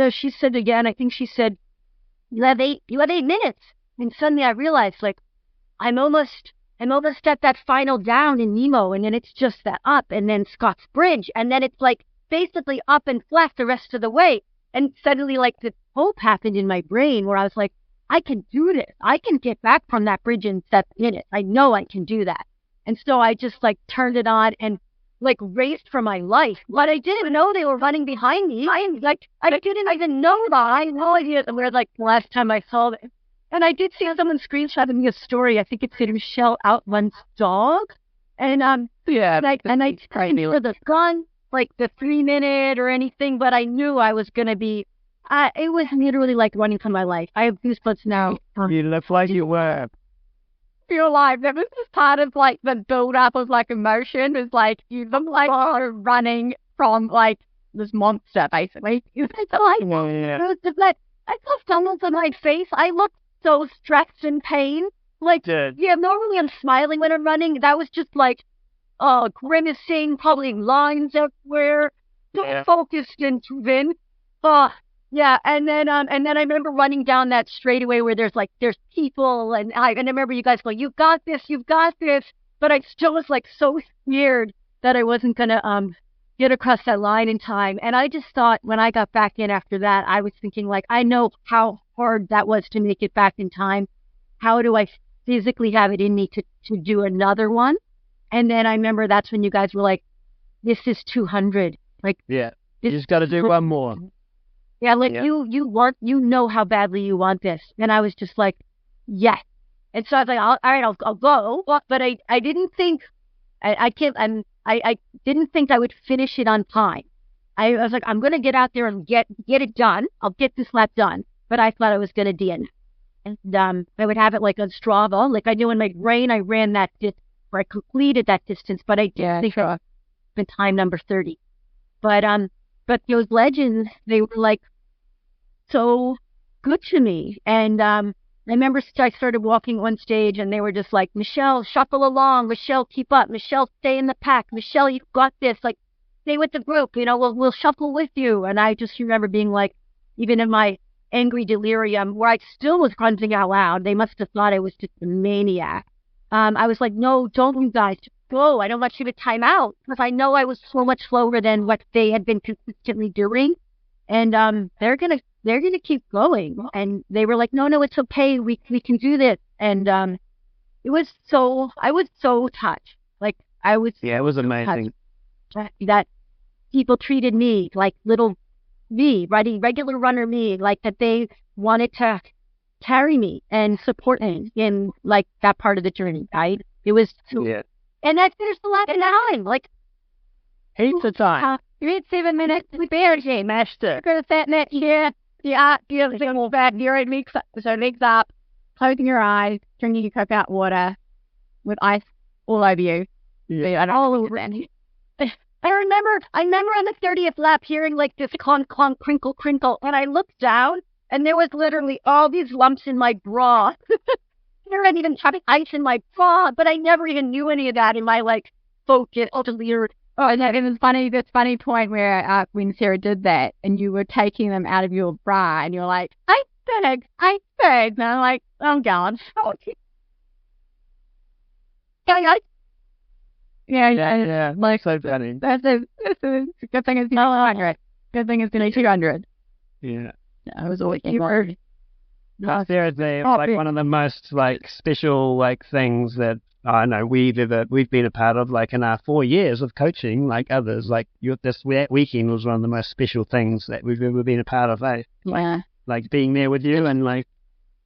she said again, I think she said, you have 8 minutes. And suddenly I realized, like, I'm almost at that final down in Nemo, and then it's just that up, and then Scott's Bridge, and then it's like basically up and flat the rest of the way. And suddenly, like, the hope happened in my brain where I was like, I can do this. I can get back from that bridge in 7 minutes. I know I can do that. And so I just like turned it on and like raced for my life. But I didn't know they were running behind me. I didn't even know that. I had no idea where like the last time I saw them. And I did see someone screenshotting me a story. I think it said Michele outruns dog. And I didn't for the gun, like the 3 minute or anything, but I knew I was gonna be. It was literally like running for my life. I have goosebumps now. You look like you were. Feel like that was just part of like the build up of like emotion. Was like you look like you're running from like this monster, basically. So I I got tunnels in my face. I looked so stressed and pain. Like, yeah, normally I'm smiling when I'm running. That was just like, grimacing, probably lines everywhere, so focused and driven. Yeah, and then I remember running down that straightaway where there's people, and I remember you guys going, "You've got this," but I still was like so scared that I wasn't gonna get across that line in time. And I just thought when I got back in after that, I was thinking like, I know how hard that was to make it back in time. How do I physically have it in me to do another one? And then I remember that's when you guys were like, "This is 200." Like, you just got to do one more. Yeah, like you know how badly you want this. And I was just like, yes. And so I was like, all right, I'll go. But I didn't think I didn't think I would finish it on time. I was like, I'm gonna get out there and get it done. I'll get this lap done. But I thought I was gonna DN. And I would have it like on Strava. Like I knew in my brain I ran that or I completed that distance, but I didn't think I been time number 30. But those legends, they were like so good to me. And I remember I started walking on stage and they were just like, "Michele, shuffle along. Michele, keep up. Michele, stay in the pack. Michele, you've got this. Like, stay with the group. You know, we'll shuffle with you." And I just remember being like, even in my angry delirium, where I still was grunting out loud, they must have thought I was just a maniac. I was like, "No, don't you guys go. I don't want you to time out," because I know I was so much slower than what they had been consistently doing. And they're gonna keep going. And they were like, "No, it's okay. We can do this." And I was so touched. Like I was. Yeah, it was amazing. That people treated me like little me, regular runner me, like that they wanted to carry me and support me in like that part of the journey, right? It was and I finished the lap in time, like heaps of time. You had 7 minutes with Beardy, master. Go to that net here. You're single back, you're legs up, closing your eyes, drinking your cup out water with ice all over you. Yeah. All over it. I remember on the 30th lap hearing like this clunk, clunk, crinkle, crinkle, and I looked down and there was literally all these lumps in my bra. There wasn't even ice in my bra, but I never even knew any of that in my like focus. Oh, and it was funny. This funny point where when Sarah did that, and you were taking them out of your bra, and you're like, iceberg, and I'm like, "Oh God." Yeah. Like so funny. That's a good thing. It's not 100. Good thing it's been 200. Yeah. I was always worried. Sarah's like one of the most like special like things that I know we've been a part of, like in our 4 years of coaching, like others, like this weekend was one of the most special things that we've ever been a part of, eh? Yeah. Like being there with you and like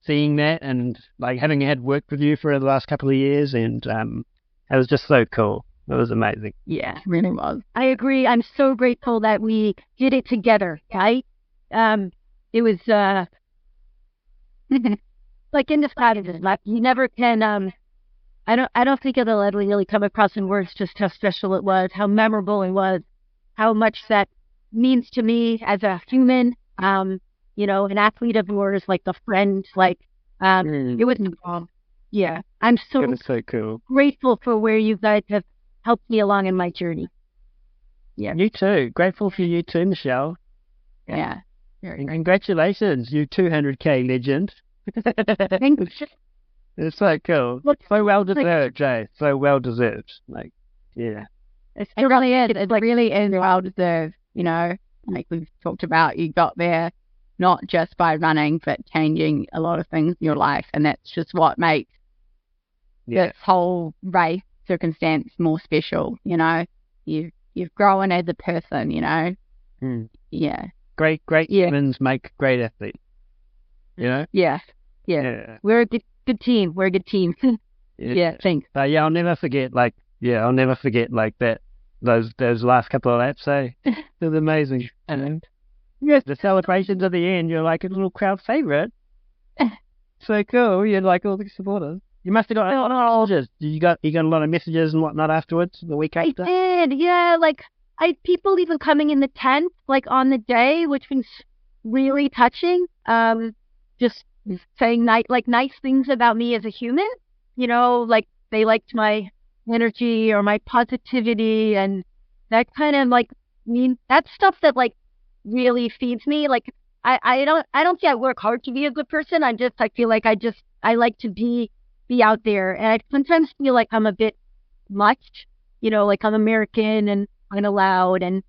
seeing that and like having had worked with you for the last couple of years, and it was just so cool. It was amazing. Yeah, it really was. I agree. I'm so grateful that we did it together, right? It was like indescribable. Like you never can I don't think it'll ever really come across in words just how special it was, how memorable it was, how much that means to me as a human, you know, an athlete of yours, like a friend, like it was yeah. I'm so cool. Grateful for where you guys have helped me along in my journey. Yeah. You too. Grateful for you too, Michele. Yeah. And congratulations, you 200K legend. Thank you. It's so cool. So well deserved, Jay. So well deserved. Like, yeah. It really is. It really is well deserved. You know, like we've talked about, you got there not just by running, but changing a lot of things in your life. And that's just what makes this whole race circumstance more special. You know, you've grown as a person, you know. Yeah. Great humans make great athletes. You know? Yeah. We're a good team. We're a good team. Yeah, thanks. I'll never forget like that those last couple of laps, it was amazing. And the celebrations at the end, you're like a little crowd favorite. So cool. You're like all the supporters. You must have got you got a lot of messages and whatnot afterwards the week after. I did, yeah. Like people even coming in the tent, like on the day, which was really touching. Just saying nice things about me as a human, like they liked my energy or my positivity, and that kind of that's stuff that like really feeds me. Like I don't think I work hard to be a good person. I feel like I like to be out there, and I sometimes feel like I'm a bit much, like I'm American and kind of loud and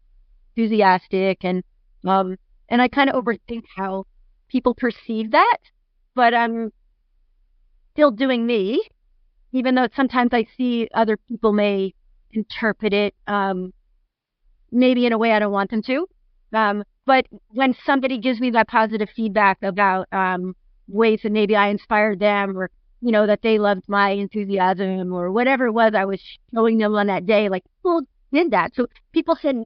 enthusiastic, and I kind of overthink how people perceive that, but I'm still doing me, even though sometimes I see other people may interpret it maybe in a way I don't want them to. But when somebody gives me that positive feedback about ways that maybe I inspired them, or that they loved my enthusiasm, or whatever it was I was showing them on that day, like people did that. So people said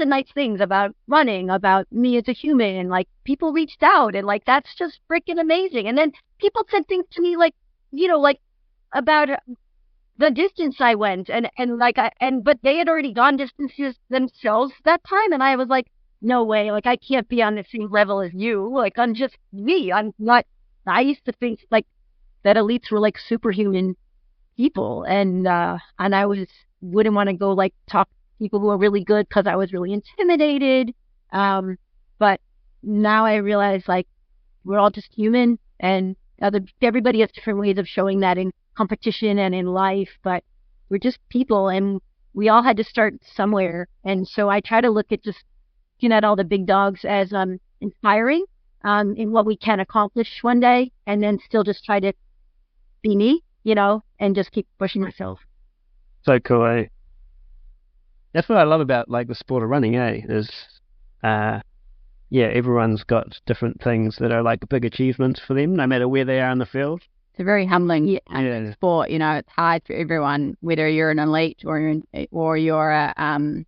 nice things about running, about me as a human. Like people reached out, and like that's just freaking amazing. And then people said things to me like, like about the distance I went, but they had already gone distances themselves that time, and I was like, no way, like I can't be on the same level as you. Like I'm just me. I'm not. I used to think like that elites were like superhuman people, and I wouldn't want to go like talk to people who are really good because I was really intimidated. But now I realize like we're all just human, and everybody has different ways of showing that in competition and in life, but we're just people, and we all had to start somewhere. And so I try to look at just at all the big dogs as inspiring in what we can accomplish one day, and then still just try to be me, and just keep pushing myself. So cool, eh? That's what I love about like the sport of running, is everyone's got different things that are like big achievements for them, no matter where they are in the field. It's a very humbling sport. It's hard for everyone, whether you're an elite or you're a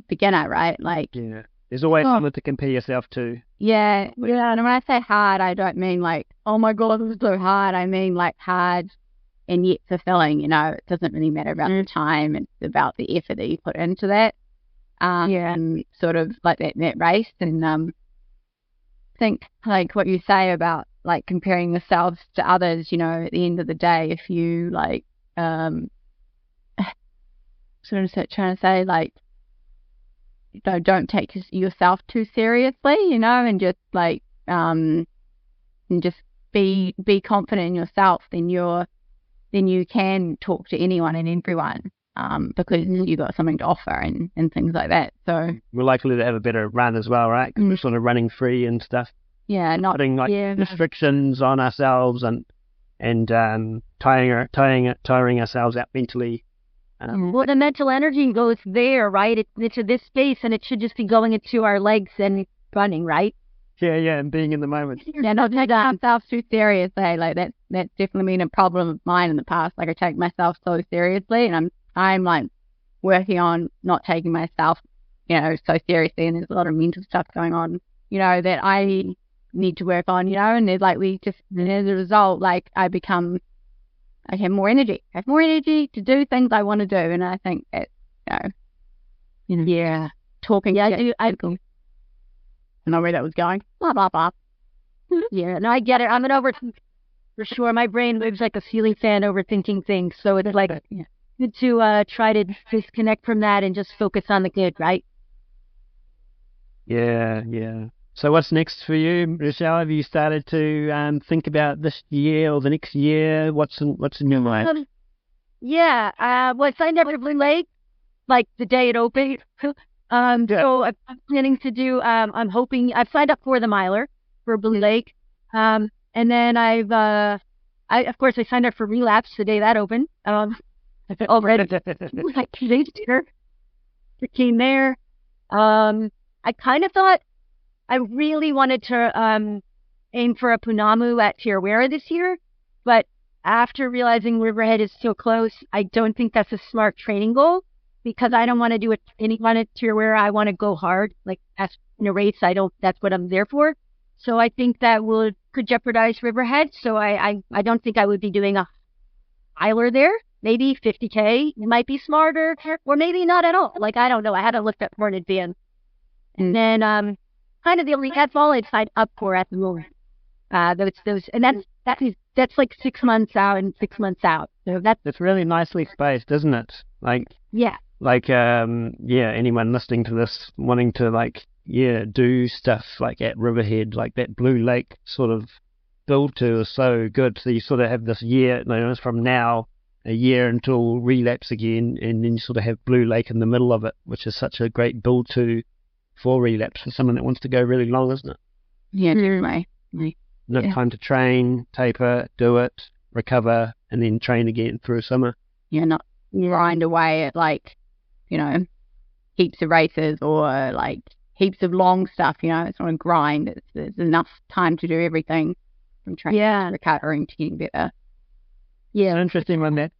beginner, right? Like, yeah, there's always someone to compare yourself to. Yeah. And when I say hard, I don't mean like, oh my god, this is so hard. I mean like hard and yet fulfilling. It doesn't really matter about the time; it's about the effort that you put into that. And sort of like that race, and I think like what you say about like comparing yourselves to others, at the end of the day, if you like sort of trying to say like, don't take yourself too seriously, and just like and just be confident in yourself, then you can talk to anyone and everyone, because you got something to offer and things like that. So we're likely to have a better run as well, right? 'Cause we're sort of running free and stuff. Yeah, not putting like restrictions on ourselves and tiring ourselves out mentally. Well, the mental energy goes there, right? It's this space, and it should just be going into our legs and running, right? Yeah, and being in the moment. Yeah, not taking myself too seriously. Like that's definitely been a problem of mine in the past. Like I take myself so seriously, and I'm like working on not taking myself, so seriously. And there's a lot of mental stuff going on, that I need to work on, and there's like and as a result, like I have more energy. I have more energy to do things I want to do, and I think that talking. Yeah, I don't know where that was going. Blah blah blah. Yeah, no, I get it. I'm an overthinker for sure. My brain moves like a ceiling fan, overthinking things. So it's like good to try to disconnect from that and just focus on the good, right? Yeah. So what's next for you, Michele? Have you started to think about this year or the next year? What's in your mind? Well, I signed up for Blue Lake, like the day it opened. So I'm planning to do. I'm hoping I've signed up for the miler for Blue Lake, and then I signed up for ReLaps the day that opened. Already like 2 days later, came there. I kind of thought I really wanted to aim for a Punamu at Tirawera this year, but after realizing Riverhead is so close, I don't think that's a smart training goal, because I don't want to do a training run at Tirawera. I want to go hard, like in a race. That's what I'm there for. So I think that could jeopardize Riverhead. So I don't think I would be doing a miler there. maybe 50K might be smarter, or maybe not at all. Like, I don't know. I had to look that more in advance. And then kind of that's all I'd sign up for at the moment. Those, and that's like 6 months out and 6 months out. So that's really nicely spaced, isn't it? Like, yeah. Like, anyone listening to this wanting to, like, do stuff like at Riverhead, like that Blue Lake sort of build to is so good. So you sort of have this year, from now, a year until relapse again, and then you sort of have Blue Lake in the middle of it, which is such a great build to for relapse for someone that wants to go really long, isn't it? Yeah, definitely. No time to train, taper, do it, recover, and then train again through summer. Yeah, not grind away at, like, heaps of races or like heaps of long stuff. It's not a grind. There's enough time to do everything from training, recovering to getting better. Yeah, an interesting one there.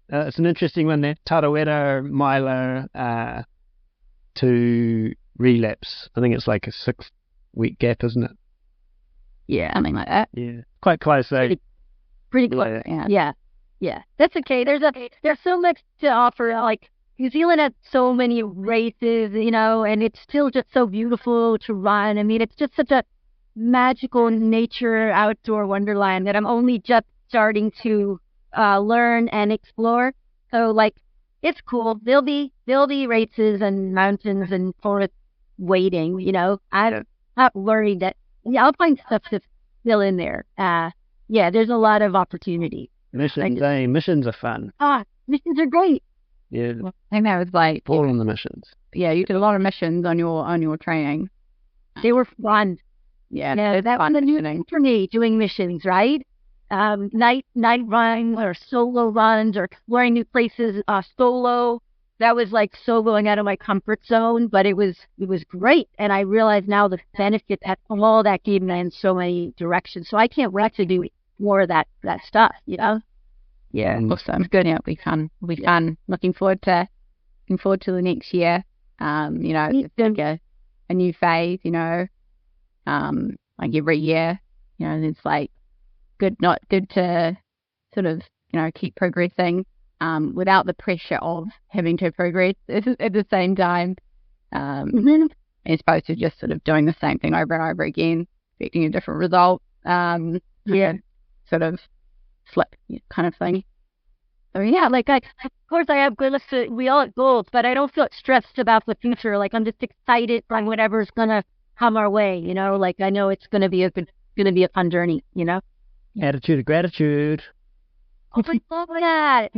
It's an interesting one there. Tarawera miler to relapse. I think it's like a 6-week gap, isn't it? Yeah, something like that. Yeah, quite close though. Pretty close. Yeah. That's okay. There's so much to offer. Like, New Zealand has so many races, and it's still just so beautiful to run. I mean, it's just such a magical nature outdoor wonderland that I'm only just starting to learn and explore. So, like, it's cool. There'll be races and mountains and forests waiting. I'm not worried that. Yeah, I'll find stuff to fill in there. There's a lot of opportunity. Missions are fun. Missions are great. Yeah, I think that was like all on the missions. Yeah, you did a lot of missions on your training. They were fun. Yeah, that was the new thing for me, doing missions, right? Night runs or solo runs or exploring new places solo. That was like so going out of my comfort zone, but it was great. And I realize now the benefit that all that gave me in so many directions. So I can't wait to do more of that stuff, Yeah, awesome. Good. Yeah, we can. Looking forward to the next year. It's like a new phase. Like every year, it's like good to sort of keep progressing without the pressure of having to progress at the same time, as opposed to just sort of doing the same thing over and over again, expecting a different result. Sort of flip kind of thing. So yeah, like of course I have goals. We all have goals, but I don't feel stressed about the future. Like, I'm just excited by whatever's gonna come our way. Like, I know it's gonna be a fun journey. Attitude of gratitude. Oh, I love that.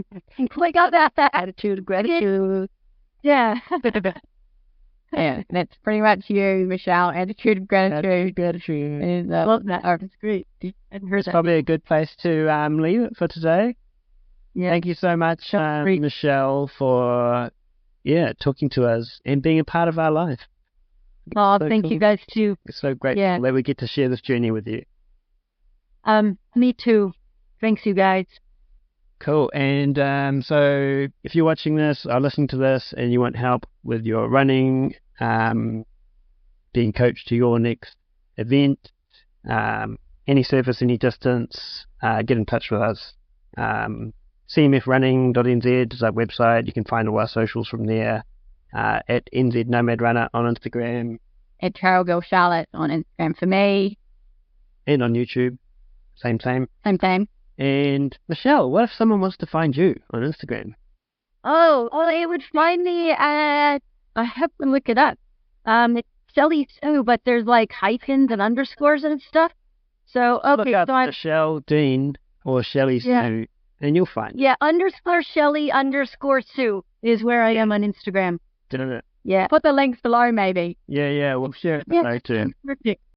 I got that attitude of gratitude. Yeah. Yeah, that's pretty much you, Michele. Attitude of gratitude. And, love that. Oh, that's great. It's probably a good place to leave it for today. Yeah. Thank you so much, Michele, for talking to us and being a part of our life. Oh, so thank you guys too. It's so great that we get to share this journey with you. Me too. Thanks, you guys. Cool. And so if you're watching this or listening to this and you want help with your running, being coached to your next event, any surface, any distance, get in touch with us. CMFRunning.nz is our website. You can find all our socials from there. At NZ Nomad Runner on Instagram. At Trail Girl Charlotte on Instagram for me. And on YouTube. Same. And Michele, what if someone wants to find you on Instagram? Oh, they would find me at, I have to look it up. It's Shelly too, but there's like hyphens and underscores and stuff. So, okay. Look up Michele Dean or Shelly Sue, and you'll find. Yeah, _Shelly_Sue is where I am on Instagram. Didn't it? Yeah. Put the links below, maybe. Yeah, we'll share it below too. Perfect.